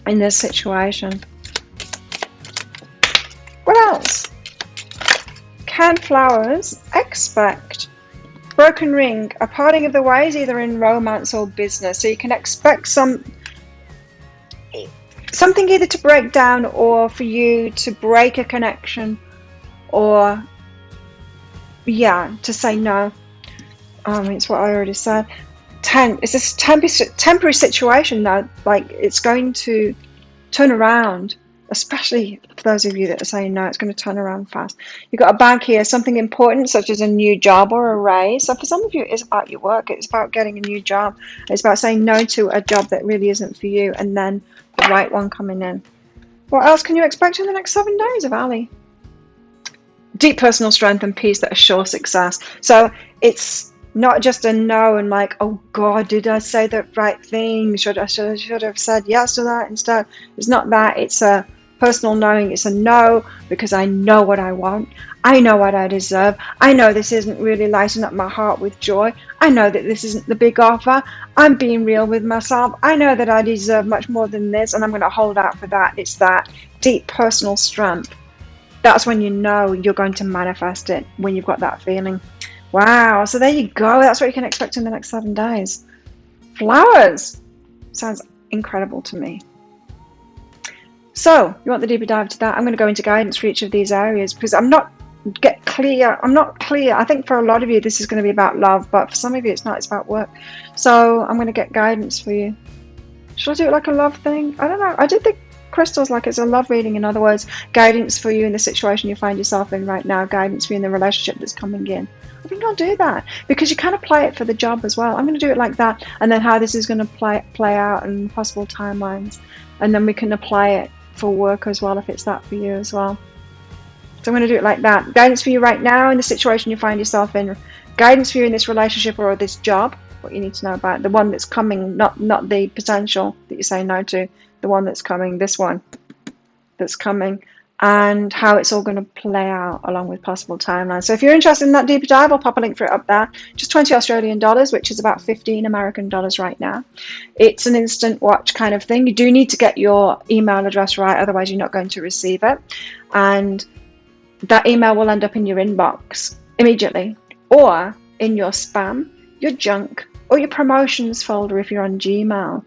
in this situation. What else? Can flowers expect? Broken ring, a parting of the ways, either in romance or business. So you can expect something either to break down, or for you to break a connection, or to say no. It's what I already said. It's this temporary situation though. Like, it's going to turn around, especially for those of you that are saying no. It's going to turn around fast. You've got a bag here, something important such as a new job or a raise. So for some of you, it's about your work. It's about getting a new job. It's about saying no to a job that really isn't for you, and then the right one coming in. What else can you expect in the next 7 days of Ali? Deep personal strength and peace that assure success. So it's not just a no and like, oh God, did I say the right thing? Should have said yes to that instead. It's not that. It's a personal knowing. It's a no because I know what I want. I know what I deserve. I know this isn't really lighting up my heart with joy. I know that this isn't the big offer. I'm being real with myself. I know that I deserve much more than this, and I'm going to hold out for that. It's that deep personal strength. That's when you know you're going to manifest it, when you've got that feeling. Wow, so there you go. That's what you can expect in the next 7 days. Flowers. Sounds incredible to me. So, you want the deeper dive to that? I'm going to go into guidance for each of these areas, because I'm not clear. I think for a lot of you, this is going to be about love, but for some of you, it's not. It's about work. So, I'm going to get guidance for you. Should I do it like a love thing? I don't know. I did the crystals like it's a love reading. In other words, guidance for you in the situation you find yourself in right now, guidance for you in the relationship that's coming in. I think I'll do that, because you kind of play it for the job as well. I'm going to do it like that, and then how this is going to play out and possible timelines, and then we can apply it for work as well if it's that for you as well. So I'm going to do it like that. Guidance for you right now in the situation you find yourself in. Guidance for you in this relationship or this job, what you need to know about the one that's coming, not the potential that you say no to, the one that's coming, this one that's coming, and how it's all going to play out along with possible timelines. So if you're interested in that deeper dive, I'll pop a link for it up there. Just 20 Australian dollars, which is about 15 American dollars right now. It's an instant watch kind of thing. You do need to get your email address right, otherwise you're not going to receive it. And that email will end up in your inbox immediately, or in your spam, your junk, or your promotions folder if you're on Gmail.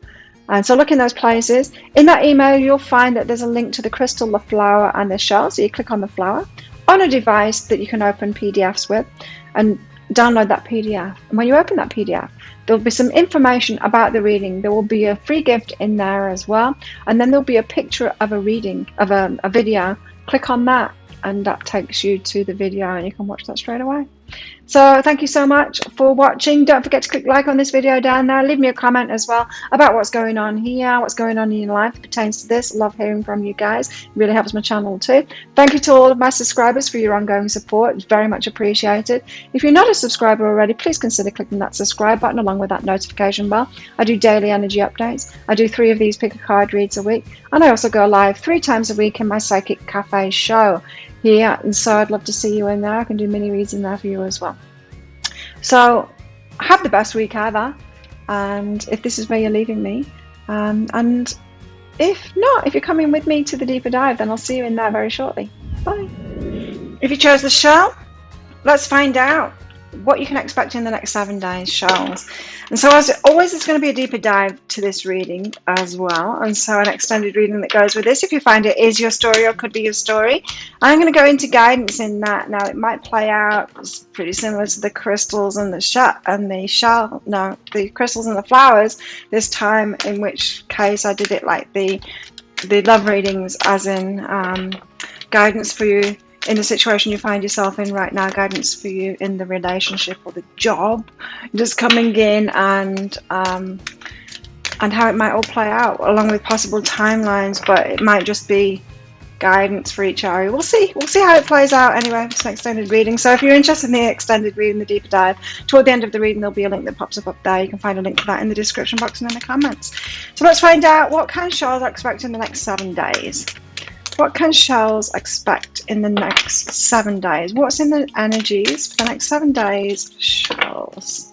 And so look in those places. In that email, you'll find that there's a link to the crystal, the flower, and the shell. So you click on the flower on a device that you can open PDFs with and download that PDF. And when you open that PDF, there'll be some information about the reading. There will be a free gift in there as well. And then there'll be a picture of a reading, of a video. Click on that, and that takes you to the video, and you can watch that straight away. So thank you so much for watching. Don't forget to click like on this video down there. Leave me a comment as well about what's going on here, what's going on in your life that pertains to this. Love hearing from you guys. It really helps my channel too. Thank you to all of my subscribers for your ongoing support. It's very much appreciated. If you're not a subscriber already, please consider clicking that subscribe button along with that notification bell. I do daily energy updates. I do 3 of these pick a card reads a week, and I also go live 3 times a week in my Psychic Cafe show here, and so I'd love to see you in there. I can do mini reads in there for you as well. So have the best week ever, and if this is where you're leaving me, and if not, if you're coming with me to the deeper dive, then I'll see you in there very shortly. Bye. If you chose the shell, let's find out what you can expect in the next 7 days, Charles. And so as always, there's going to be a deeper dive to this reading as well. And so an extended reading that goes with this, if you find it is your story or could be your story. I'm going to go into guidance in that. Now, it might play out pretty similar to the crystals and the crystals and the flowers this time, in which case I did it like the love readings, as in guidance for you in the situation you find yourself in right now, guidance for you in the relationship or the job just coming in, and how it might all play out, along with possible timelines, but it might just be guidance for each area. We'll see how it plays out. Anyway, it's an extended reading, so if you're interested in the extended reading, the deeper dive, toward the end of the reading there'll be a link that pops up there. You can find a link to that in the description box and in the comments. So let's find out what can Charles expect in the next 7 days. What can Charles expect in the next 7 days? What's in the energies for the next 7 days, Charles?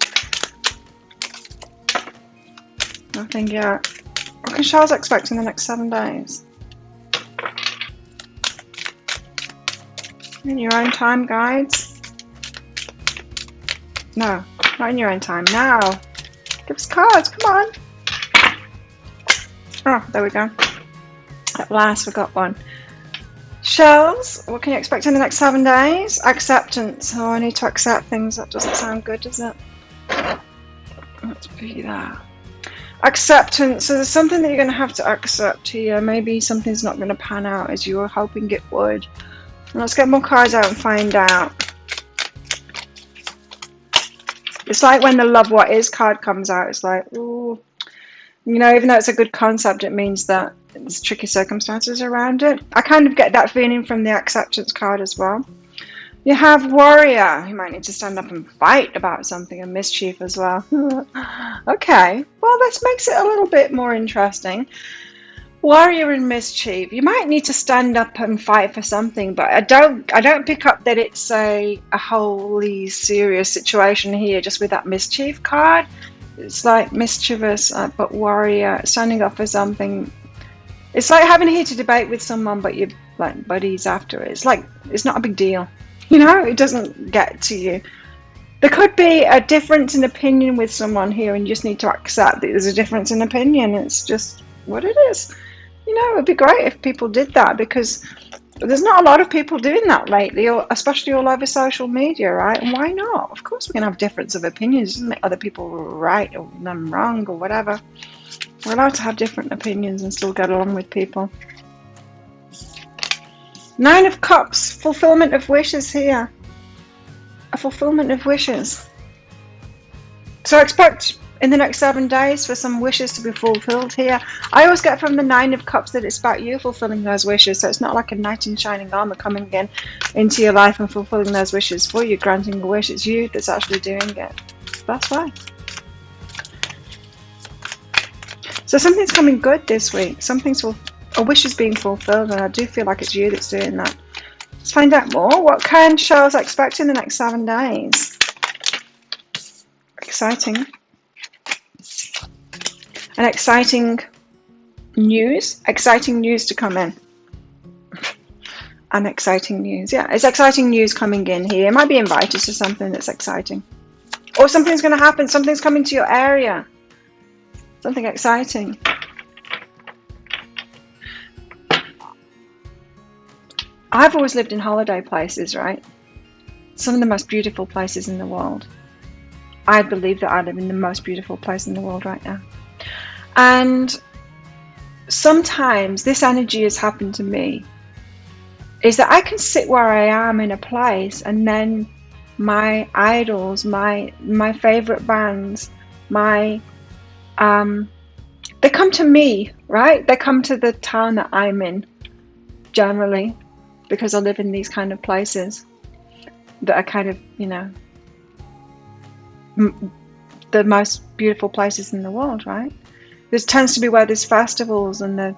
Nothing yet. What can Charles expect in the next 7 days? In your own time, guides? No, not in your own time. Now, give us cards. Come on. Oh, there we go. At last, we got one. Charles, what can you expect in the next 7 days? Acceptance. Oh, I need to accept things. That doesn't sound good, does it? Let's be that. Acceptance. So there's something that you're going to have to accept here. Maybe something's not going to pan out as you were hoping it would. Let's get more cards out and find out. It's like when the love what is card comes out, it's like, ooh, you know, even though it's a good concept, it means that there's tricky circumstances around it. I kind of get that feeling from the acceptance card as well. You have warrior. You might need to stand up and fight about something, and mischief as well. Okay, well, this makes it a little bit more interesting. Warrior and mischief. You might need to stand up and fight for something, but I don't pick up that it's a wholly serious situation here, just with that mischief card. It's like mischievous, but warrior, standing up for something. It's like having a heated debate with someone, but you're like buddies after it. It's like, it's not a big deal. You know, it doesn't get to you. There could be a difference in opinion with someone here, and you just need to accept that there's a difference in opinion. It's just what it is. You know, it'd be great if people did that, because there's not a lot of people doing that lately, or especially all over social media, right? And why not? Of course we can have difference of opinions. It doesn't make other people right or them wrong or whatever. We're allowed to have different opinions and still get along with people. 9 of Cups, fulfillment of wishes here. A fulfillment of wishes. So expect in the next 7 days for some wishes to be fulfilled here. I always get from the 9 of Cups that it's about you fulfilling those wishes. So it's not like a knight in shining armor coming in into your life and fulfilling those wishes for you, granting a wish. It's you that's actually doing it. That's why. So something's coming good this week. A wish is being fulfilled, and I do feel like it's you that's doing that. Let's find out more. What can Charles expect in the next 7 days? Exciting. An exciting news to come in. And exciting news. Yeah, it's exciting news coming in here. It might be invited to something that's exciting. Or something's going to happen. Something's coming to your area. Something exciting. I've always lived in holiday places, right? Some of the most beautiful places in the world. I believe that I live in the most beautiful place in the world right now. And sometimes this energy has happened to me, is that I can sit where I am in a place, and then my idols, my favorite bands, they come to me, right? They come to the town that I'm in, generally, because I live in these kind of places that are kind of, you know, the most beautiful places in the world, right? This tends to be where there's festivals or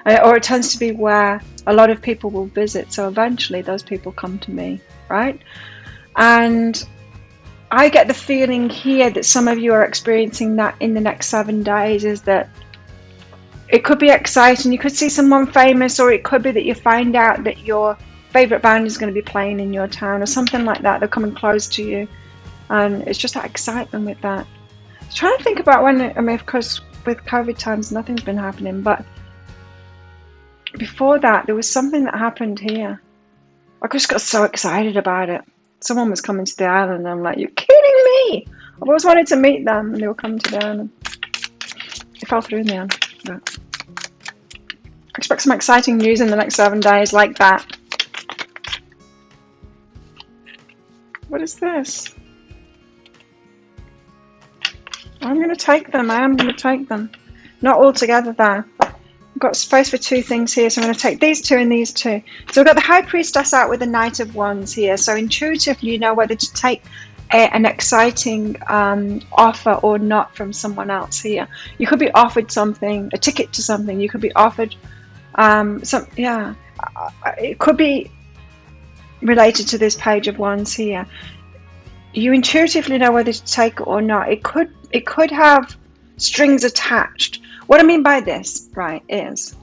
it tends to be where a lot of people will visit. So eventually those people come to me, right? And I get the feeling here that some of you are experiencing that in the next 7 days, is that it could be exciting. You could see someone famous, or it could be that you find out that your favorite band is going to be playing in your town or something like that. They're coming close to you. And it's just that excitement with that. I was trying to think about when, I mean, of course, with COVID times, nothing's been happening, but before that, there was something that happened here. I just got so excited about it. Someone was coming to the island, and I'm like, you're kidding me! I've always wanted to meet them, and they were coming to the island. It fell through in the end. But I expect some exciting news in the next 7 days like that. What is this? I'm going to take them. I am going to take them. Not all together, though. I've got space for 2 things here, so I'm going to take these 2 and these 2. So we've got the High Priestess out with the Knight of Wands here. So intuitively, you know whether to take an exciting offer or not from someone else here. You could be offered something, a ticket to something. You could be offered it could be related to this Page of Wands here. You intuitively know whether to take it or not. It could have strings attached. What I mean by this, right, is,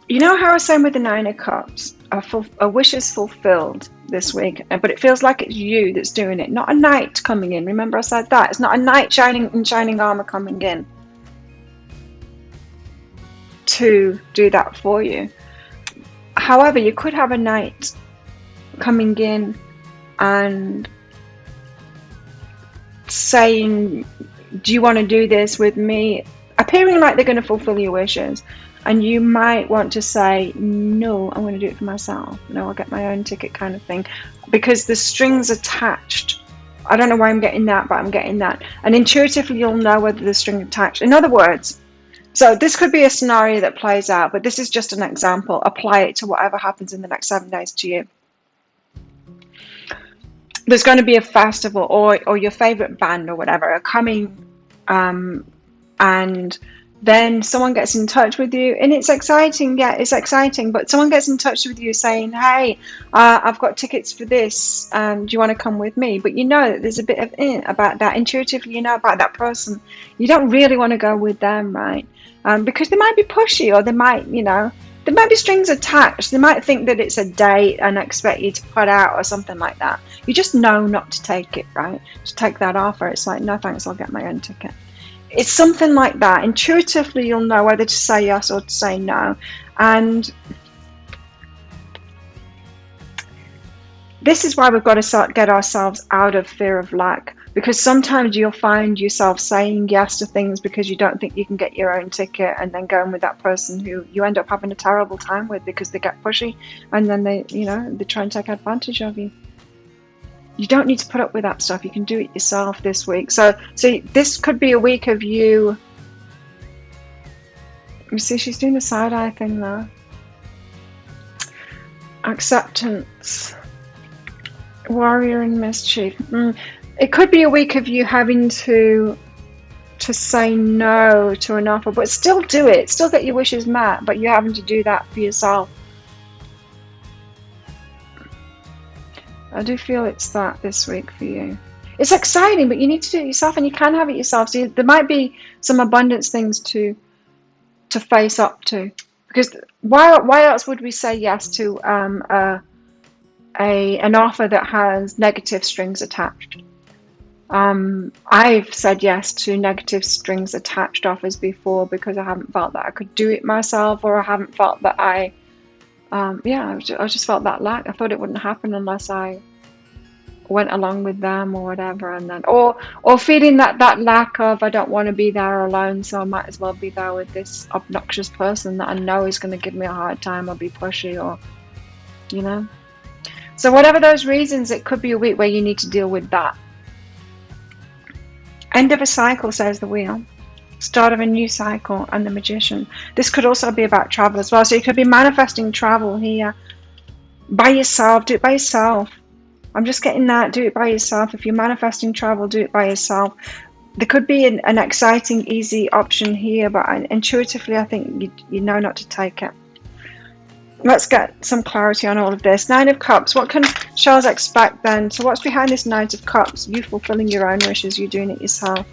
you know how I was saying with the 9 of Cups, a wish is fulfilled this week, but it feels like it's you that's doing it, not a knight coming in. Remember I said that? It's not a knight in shining armor coming in to do that for you. However, you could have a knight coming in and saying, do you want to do this with me? Appearing like they're going to fulfill your wishes. And you might want to say, no, I'm going to do it for myself. No, I'll get my own ticket kind of thing. Because the strings attached. I don't know why I'm getting that, but I'm getting that. And intuitively, you'll know whether the string attached. In other words, so this could be a scenario that plays out, but this is just an example. Apply it to whatever happens in the next 7 days to you. There's going to be a festival or your favorite band or whatever are coming, and then someone gets in touch with you, and it's exciting. Yeah, it's exciting, but someone gets in touch with you saying, hey, I've got tickets for this. Do you want to come with me? But you know that there's a bit of about that. Intuitively, you know about that person. You don't really want to go with them, right? Because they might be pushy, or they might, there might be strings attached. They might think that it's a date and expect you to put out or something like that. You just know not to take it, right? To take that offer. It's like, no thanks, I'll get my own ticket. It's something like that. Intuitively, you'll know whether to say yes or to say no. And this is why we've got to start get ourselves out of fear of lack. Because sometimes you'll find yourself saying yes to things because you don't think you can get your own ticket, and then going with that person who you end up having a terrible time with because they get pushy, and then they try and take advantage of you. You don't need to put up with that stuff. You can do it yourself this week. So this could be a week of you. You see, she's doing the side-eye thing there. Acceptance. Warrior and mischief. It could be a week of you having to say no to an offer, but still do it. Still get your wishes met, but you're having to do that for yourself. I do feel it's that this week for you. It's exciting, but you need to do it yourself, and you can have it yourself. So there might be some abundance things to face up to. Because why else would we say yes to an offer that has negative strings attached? I've said yes to negative strings attached offers before because I haven't felt that I could do it myself, or I haven't felt that I just felt that lack. I thought it wouldn't happen unless I went along with them or whatever, and then or feeling that lack of, I don't want to be there alone, so I might as well be there with this obnoxious person that I know is going to give me a hard time or be pushy, or So whatever those reasons, it could be a week where you need to deal with that. End of a cycle, says the Wheel. Start of a new cycle, and the Magician. This could also be about travel as well. So you could be manifesting travel here by yourself. Do it by yourself. I'm just getting that. Do it by yourself. If you're manifesting travel, do it by yourself. There could be an exciting, easy option here, but intuitively, I think you know not to take it. Let's get some clarity on all of this. 9 of Cups. What can Charles expect then? So what's behind this 9 of Cups? You fulfilling your own wishes. You're doing it yourself.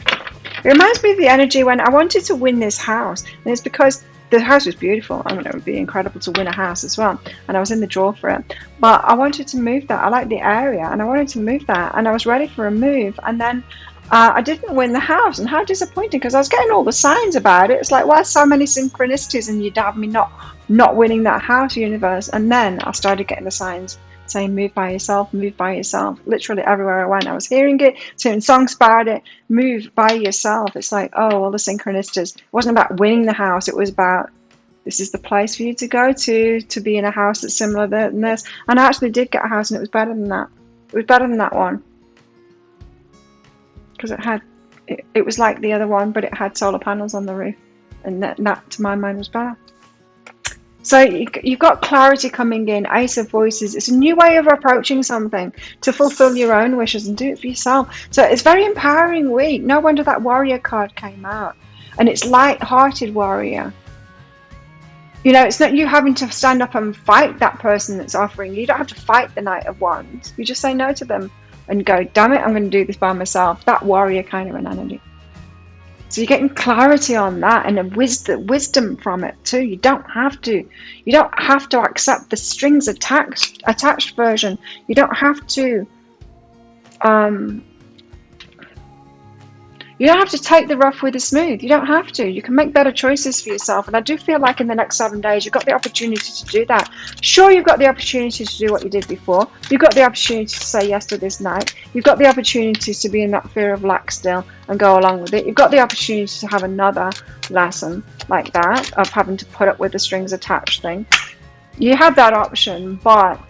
It reminds me of the energy when I wanted to win this house. And it's because the house was beautiful. I mean, it would be incredible to win a house as well. And I was in the draw for it. But I wanted to move that. I liked the area and I wanted to move that. And I was ready for a move. And then I didn't win the house. And how disappointing, because I was getting all the signs about it. It's like, why so many synchronicities and you'd have me not winning that house, universe. And then I started getting the signs saying, move by yourself, move by yourself. Literally everywhere I went, I was hearing it, hearing songs about it, move by yourself. It's like, oh, all the synchronicities. It wasn't about winning the house. It was about, this is the place for you to go to be in a house that's similar than this. And I actually did get a house and it was better than that. It was better than that one. Because it was like the other one, but it had solar panels on the roof. And that to my mind was better. So you've got clarity coming in, Ace of Voices. It's a new way of approaching something to fulfill your own wishes and do it for yourself. So it's a very empowering week. No wonder that warrior card came out. And it's light-hearted warrior. You know, it's not you having to stand up and fight that person that's offering. You don't have to fight the Knight of Wands. You just say no to them and go, damn it, I'm going to do this by myself. That warrior kind of an energy. So you're getting clarity on that and a wisdom from it too. You don't have to accept the strings attached version. You don't have to take the rough with the smooth. You don't have to. You can make better choices for yourself. And I do feel like in the next 7 days, you've got the opportunity to do that. Sure, you've got the opportunity to do what you did before. You've got the opportunity to say yes to this night. You've got the opportunity to be in that fear of lack still and go along with it. You've got the opportunity to have another lesson like that of having to put up with the strings attached thing. You have that option, but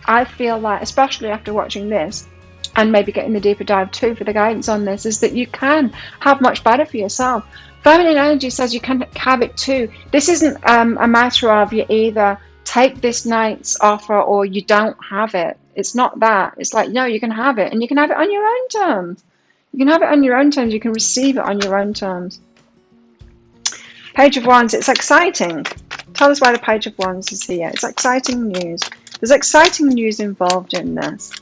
I feel like, especially after watching this, and maybe getting the deeper dive too for the guidance on this, is that you can have much better for yourself. Feminine energy says you can have it too. This isn't a matter of you either take this night's offer or you don't have it. It's not that. It's like, no, you can have it, and you can have it on your own terms. You can have it on your own terms. You can receive it on your own terms. Page of Wands, it's exciting. Tell us why the Page of Wands is here. It's exciting news. There's exciting news involved in this.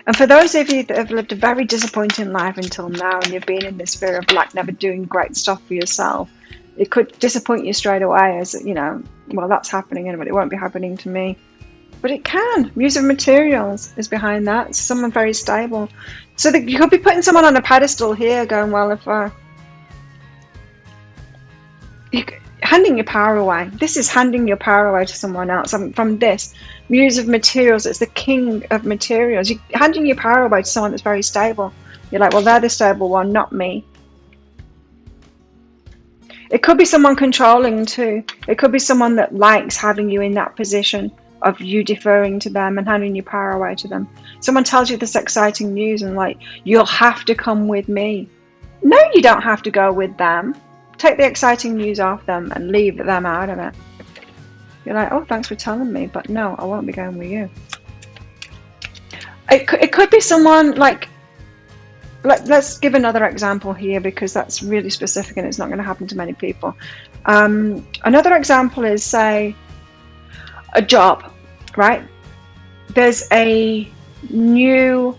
And for those of you that have lived a very disappointing life until now and you've been in this fear of lack, never doing great stuff for yourself, it could disappoint you straight away as, you know, well, that's happening, but it won't be happening to me. But it can. Muse of Materials is behind that. It's someone very stable. So you could be putting someone on a pedestal here going, well, if handing your power away. This is handing your power away to someone else. From this Muse of Materials, it's the King of Materials. You're handing your power away to someone that's very stable. You're like, well, they're the stable one, not me. It could be someone controlling too. It could be someone that likes having you in that position of you deferring to them and handing your power away to them. Someone tells you this exciting news and like, you'll have to come with me. No, you don't have to go with them. Take the exciting news off them and leave them out of it. You're like, oh, thanks for telling me, but no, I won't be going with you. It could be someone like, let's give another example here because that's really specific and it's not going to happen to many people. Another example is, say, a job, right? There's a new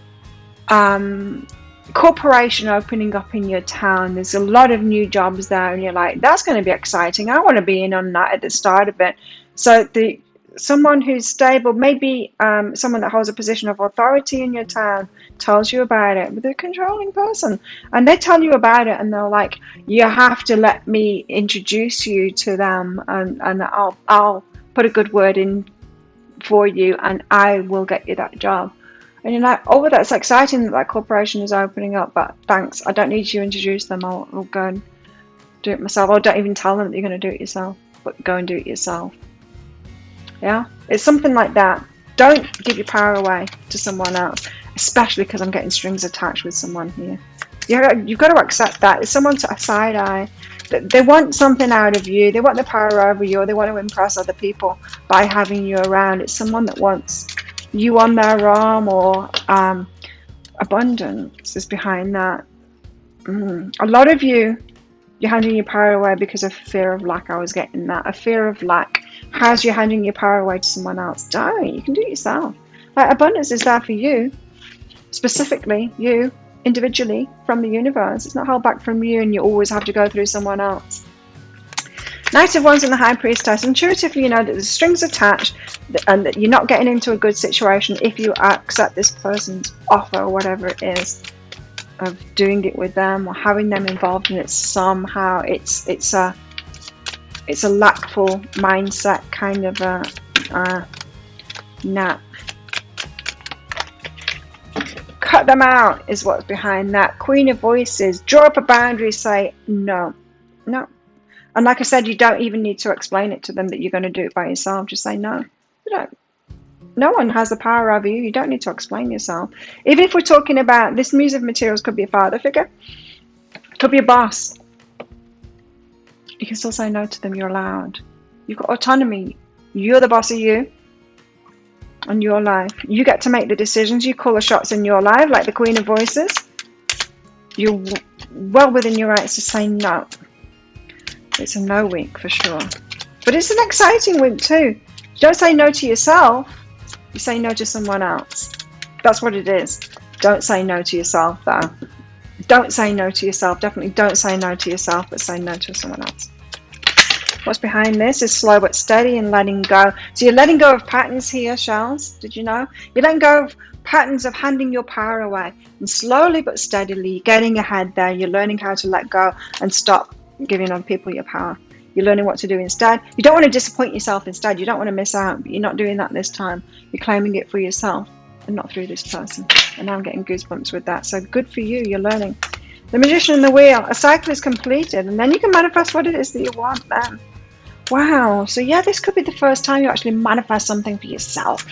corporation opening up in your town. There's a lot of new jobs there and you're like, that's going to be exciting. I want to be in on that at the start of it. So someone who's stable, maybe someone that holds a position of authority in your town tells you about it, with a controlling person, and they tell you about it and they're like, you have to let me introduce you to them and I'll put a good word in for you and I will get you that job. And you're like, oh, that's exciting that corporation is opening up, but thanks, I don't need you to introduce them. I'll go and do it myself. Or don't even tell them that you're going to do it yourself, but go and do it yourself. Yeah, it's something like that. Don't give your power away to someone else, especially because I'm getting strings attached with someone here. You've got to accept that. It's someone to a side eye. They want something out of you. They want the power over you, or they want to impress other people by having you around. It's someone that wants you on their arm, or abundance is behind that. A lot of you're handing your power away because of fear of lack. I was getting that. A fear of lack has you handing your power away to someone else. Don't. You can do it yourself. Like, abundance is there for you, specifically you, individually, from the universe. It's not held back from you and you always have to go through someone else. Knight of Wands and the High Priestess. Intuitively, you know that there's strings attached and that you're not getting into a good situation if you accept this person's offer or whatever it is of doing it with them or having them involved in it somehow. It's a lackful mindset kind of a nap. Cut them out is what's behind that. Queen of Voices. Draw up a boundary. Say no. And like I said, you don't even need to explain it to them that you're going to do it by yourself. Just say no. You don't. No one has the power over you. You don't need to explain yourself. Even if we're talking about this muse of materials, could be a father figure, could be a boss. You can still say no to them. You're allowed. You've got autonomy. You're the boss of you and your life. You get to make the decisions. You call the shots in your life, like the Queen of Voices. You're well within your rights to say no. It's a no week for sure. But it's an exciting week too. You don't say no to yourself. You say no to someone else. That's what it is. Don't say no to yourself though. Don't say no to yourself. Definitely don't say no to yourself, but say no to someone else. What's behind this is slow but steady and letting go. So you're letting go of patterns here, Shells. Did you know? You're letting go of patterns of handing your power away. And slowly but steadily, you're getting ahead there. You're learning how to let go and stop giving other people your power. You're learning what to do instead. You don't want to disappoint yourself instead. You don't want to miss out. But you're not doing that this time. You're claiming it for yourself and not through this person. And now I'm getting goosebumps with that. So good for you. You're learning. The Magician and the Wheel. A cycle is completed. And then you can manifest what it is that you want then. Wow. So yeah, this could be the first time you actually manifest something for yourself.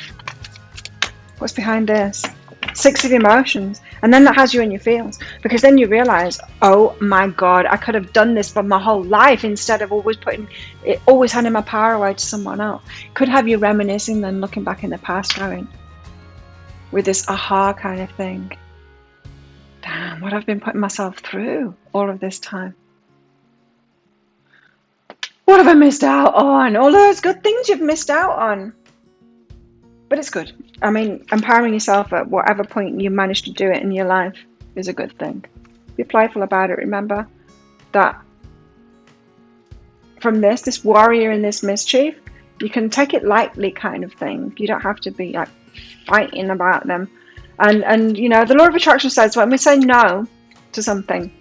What's behind this? 6 of Emotions. And then that has you in your feels, because then you realize, oh my God, I could have done this for my whole life instead of always handing my power away to someone else. Could have you reminiscing, then looking back in the past, going with this aha kind of thing. Damn, what I've been putting myself through all of this time. What have I missed out on? All those good things you've missed out on. But it's good. I mean, empowering yourself at whatever point you manage to do it in your life is a good thing. Be playful about it. Remember that from this warrior and this mischief, you can take it lightly kind of thing. You don't have to be like fighting about them. And you know, the law of attraction says when we say no to something,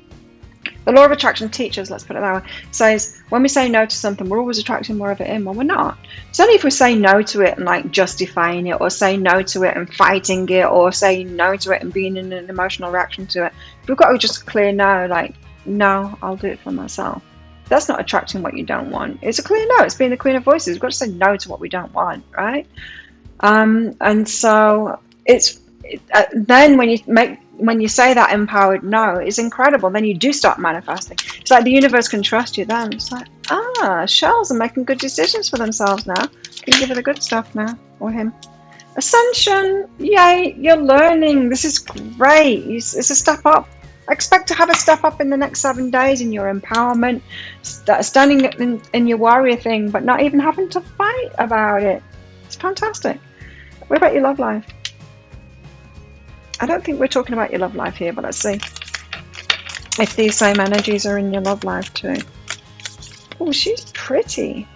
the law of attraction teaches, let's put it that way, says when we say no to something, we're always attracting more of it in. Well, we're not. It's only if we say no to it and like justifying it, or say no to it and fighting it, or say no to it and being in an emotional reaction to it. We've got to just clear no, like, no, I'll do it for myself. That's not attracting what you don't want. It's a clear no. It's being the Queen of Voices. We've got to say no to what we don't want, right? And so then when you say that empowered no, it's incredible. Then you do start manifesting. It's like the universe can trust you then. It's like, shells are making good decisions for themselves now. Can give her the good stuff now, or him. Ascension, yay, you're learning. This is great. It's a step up. Expect to have a step up in the next 7 days in your empowerment, standing in your warrior thing, but not even having to fight about it. It's fantastic. What about your love life? I don't think we're talking about your love life here, but let's see if these same energies are in your love life too. Oh, she's pretty.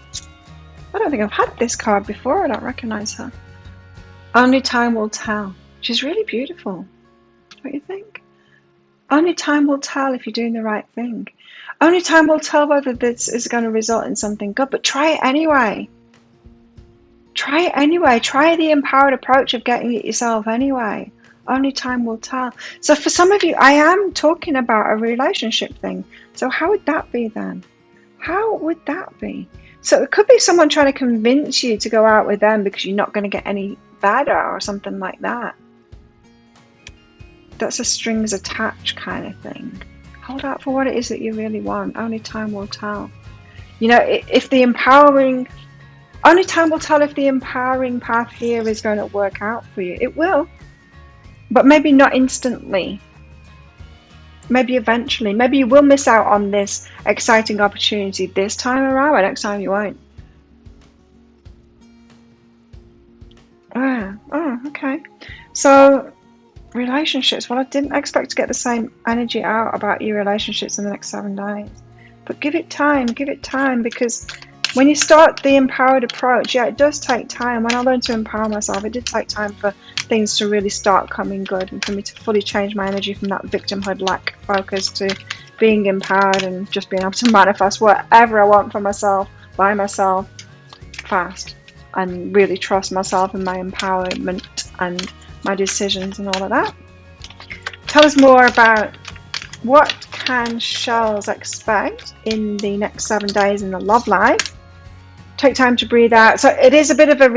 I don't think I've had this card before. I don't recognize her. Only time will tell. She's really beautiful. Don't you think? Only time will tell if you're doing the right thing. Only time will tell whether this is going to result in something good, but try it anyway. Try it anyway. Try the empowered approach of getting it yourself anyway. Only time will tell. So for some of you, I am talking about a relationship thing. So how would that be then? How would that be? So it could be someone trying to convince you to go out with them because you're not going to get any better or something like that. That's a strings attached kind of thing. Hold out for what it is that you really want. Only time will tell. You know, only time will tell if the empowering path here is going to work out for you. It will. But maybe not instantly. Maybe eventually. Maybe you will miss out on this exciting opportunity this time around, but next time you won't. Oh, okay. So, relationships. Well, I didn't expect to get the same energy out about your relationships in the next 7 days. But give it time, because when you start the empowered approach, yeah, it does take time. When I learned to empower myself, it did take time for things to really start coming good and for me to fully change my energy from that victimhood lack focus to being empowered and just being able to manifest whatever I want for myself, by myself, fast, and really trust myself and my empowerment and my decisions and all of that. Tell us more about what can shells expect in the next 7 days in the love life. Take time to breathe out. So it is a bit of a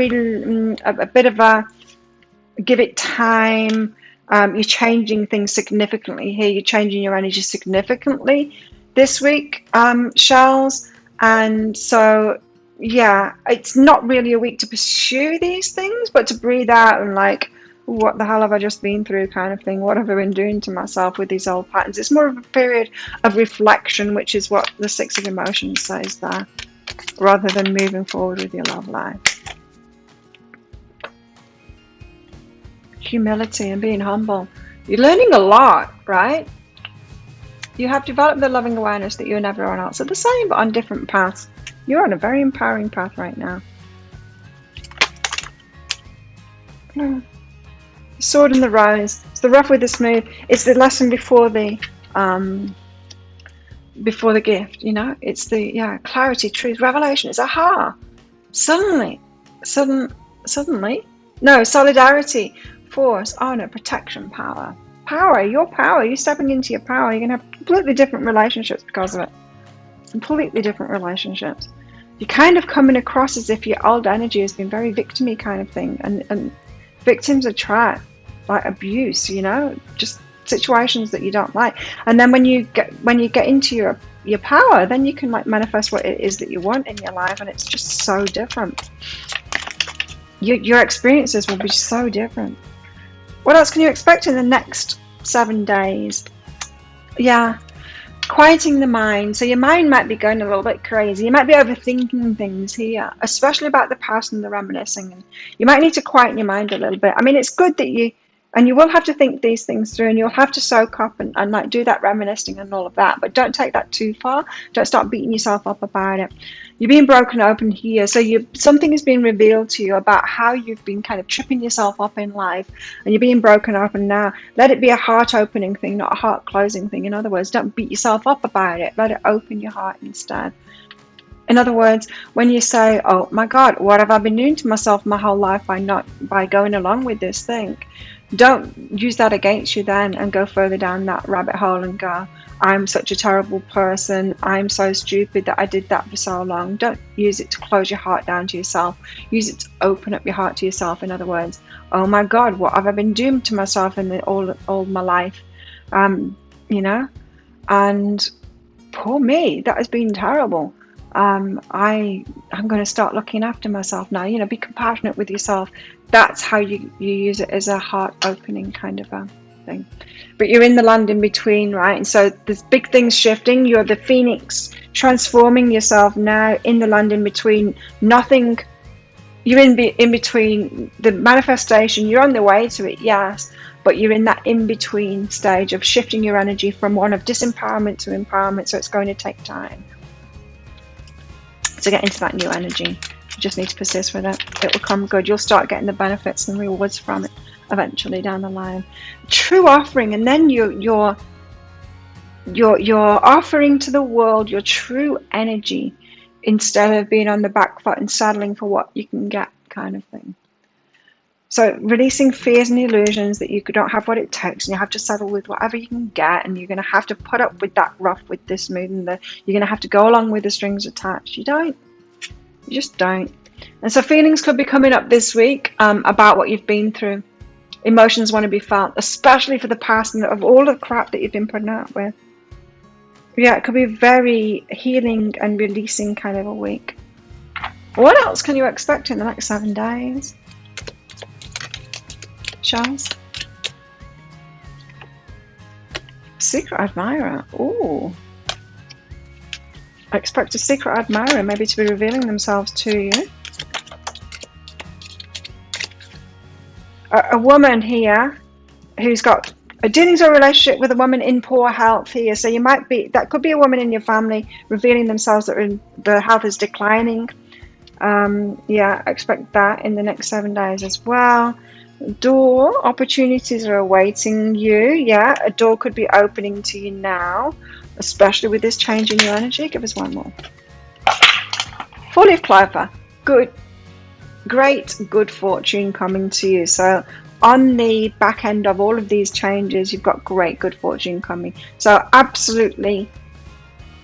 give it time. You're changing things significantly here. You're changing your energy significantly this week, shells. And so, yeah, it's not really a week to pursue these things, but to breathe out and like, what the hell have I just been through kind of thing? What have I been doing to myself with these old patterns? It's more of a period of reflection, which is what the Six of Emotions says there, rather than moving forward with your love life. Humility and being humble. You're learning a lot, right? You have developed the loving awareness that you and everyone else are the same, but on different paths. You're on a very empowering path right now. Sword and the Rose. It's the rough with the smooth. It's the lesson before the gift, you know. It's the clarity, truth, revelation. It's aha. Suddenly. No, solidarity, force, honor, protection, power. Your power. You're stepping into your power. You're gonna have completely different relationships because of it. Completely different relationships. You're kind of coming across as if your old energy has been very victim-y kind of thing, and victims attract like abuse, you know, just situations that you don't like. And then when you get into your power, then you can like manifest what it is that you want in your life, and it's just so different. Your experiences will be so different. What else can you expect in the next 7 days? Yeah, quieting the mind. So your mind might be going a little bit crazy. You might be overthinking things here, especially about the past and the reminiscing. And you might need to quieten your mind a little bit. I mean, it's good that you will have to think these things through, and you'll have to soak up and like do that reminiscing and all of that. But don't take that too far. Don't start beating yourself up about it. You're being broken open here. So something is being revealed to you about how you've been kind of tripping yourself up in life, and you're being broken open now. Let it be a heart opening thing, not a heart closing thing. In other words, don't beat yourself up about it. Let it open your heart instead. In other words, when you say, oh my God, what have I been doing to myself my whole life by going along with this thing? Don't use that against you then and go further down that rabbit hole and go, I'm such a terrible person. I'm so stupid that I did that for so long. Don't use it to close your heart down to yourself. Use it to open up your heart to yourself. In other words, oh my God, what have I been doing to myself in all my life? You know, and poor me, that has been terrible. I'm going to start looking after myself now. You know, be compassionate with yourself. That's how you use it as a heart opening kind of a thing. But you're in the land in between, right? And so there's big things shifting. You're the phoenix transforming yourself now in the land in between. Nothing. You're in between the manifestation. You're on the way to it, yes, but you're in that in between stage of shifting your energy from one of disempowerment to empowerment. So it's going to take time to get into that new energy. You just need to persist with it. It will come good. You'll start getting the benefits and rewards from it eventually down the line. True offering, and then you're offering to the world your true energy instead of being on the back foot and settling for what you can get, kind of thing. So releasing fears and illusions that you don't have what it takes, and you have to settle with whatever you can get, and you're going to have to put up with that rough with this smooth, and you're going to have to go along with the strings attached. You just don't. And so feelings could be coming up this week about what you've been through. Emotions want to be felt, especially for the past and of all the crap that you've been putting up with. Yeah, it could be very healing and releasing kind of a week. What else can you expect in the next 7 days? Shells? Secret admirer. Ooh. I expect a secret admirer maybe to be revealing themselves to you. A woman here who's got dealing with a relationship with a woman in poor health here. So that could be a woman in your family revealing themselves that the health is declining. Yeah, expect that in the next 7 days as well. Door opportunities are awaiting you. Yeah, a door could be opening to you now, especially with this change in your energy. Give us one more. 4-leaf clover. Great good fortune coming to you. So on the back end of all of these changes, you've got great good fortune coming. So absolutely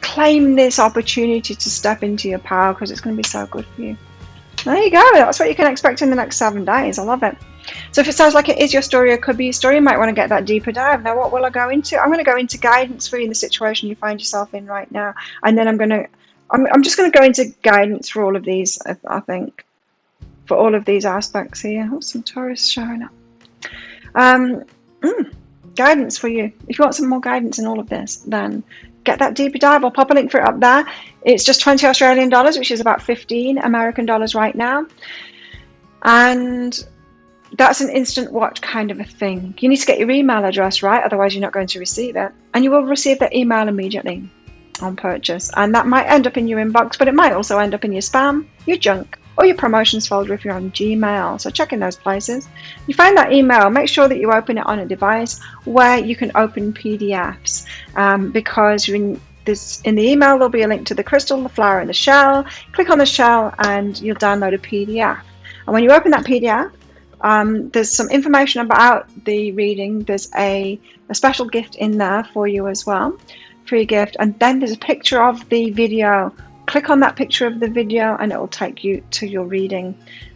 claim this opportunity to step into your power, because it's going to be so good for you. There you go. That's what you can expect in the next 7 days. I love it. So if it sounds like it is your story or could be your story, you might want to get that deeper dive. Now, what will I go into? I'm going to go into guidance for you in the situation you find yourself in right now. And then I'm just going to go into guidance for all of these, I think, for all of these aspects here. Oh, some Taurus showing up. Guidance for you. If you want some more guidance in all of this, then get that deeper dive. I'll pop a link for it up there. It's just 20 Australian dollars, which is about 15 American dollars right now. And that's an instant watch kind of a thing. You need to get your email address right, otherwise you're not going to receive it. And you will receive that email immediately on purchase. And that might end up in your inbox, but it might also end up in your spam, your junk, or your promotions folder if you're on Gmail. So check in those places. You find that email, make sure that you open it on a device where you can open PDFs, because in the email there'll be a link to the crystal, the flower, and the shell. Click on the shell and you'll download a PDF. And when you open that PDF, there's some information about the reading. There's a special gift in there for you as well, free gift. And then there's a picture of the video. Click on that picture of the video and it will take you to your reading.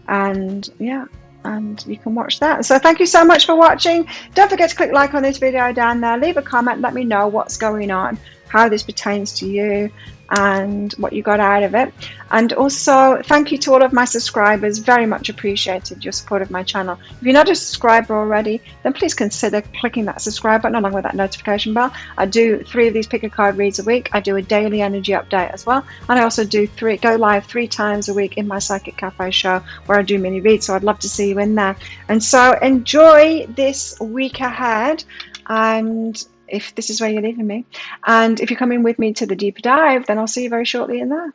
And yeah, and you can watch that. So thank you so much for watching. Don't forget to click like on this video down there. Leave a comment. Let me know what's going on, how this pertains to you, and what you got out of it. And also thank you to all of my subscribers. Very much appreciated your support of my channel. If you're not a subscriber already, then please consider clicking that subscribe button along with that notification bell. I do 3 of these pick a card reads a week. I do a daily energy update as well, and I also do go live 3 times a week in my Psychic Cafe show where I do mini reads. So I'd love to see you in there. And so enjoy this week ahead, and if this is where you're leaving me, and if you're coming with me to the deeper dive, then I'll see you very shortly in there.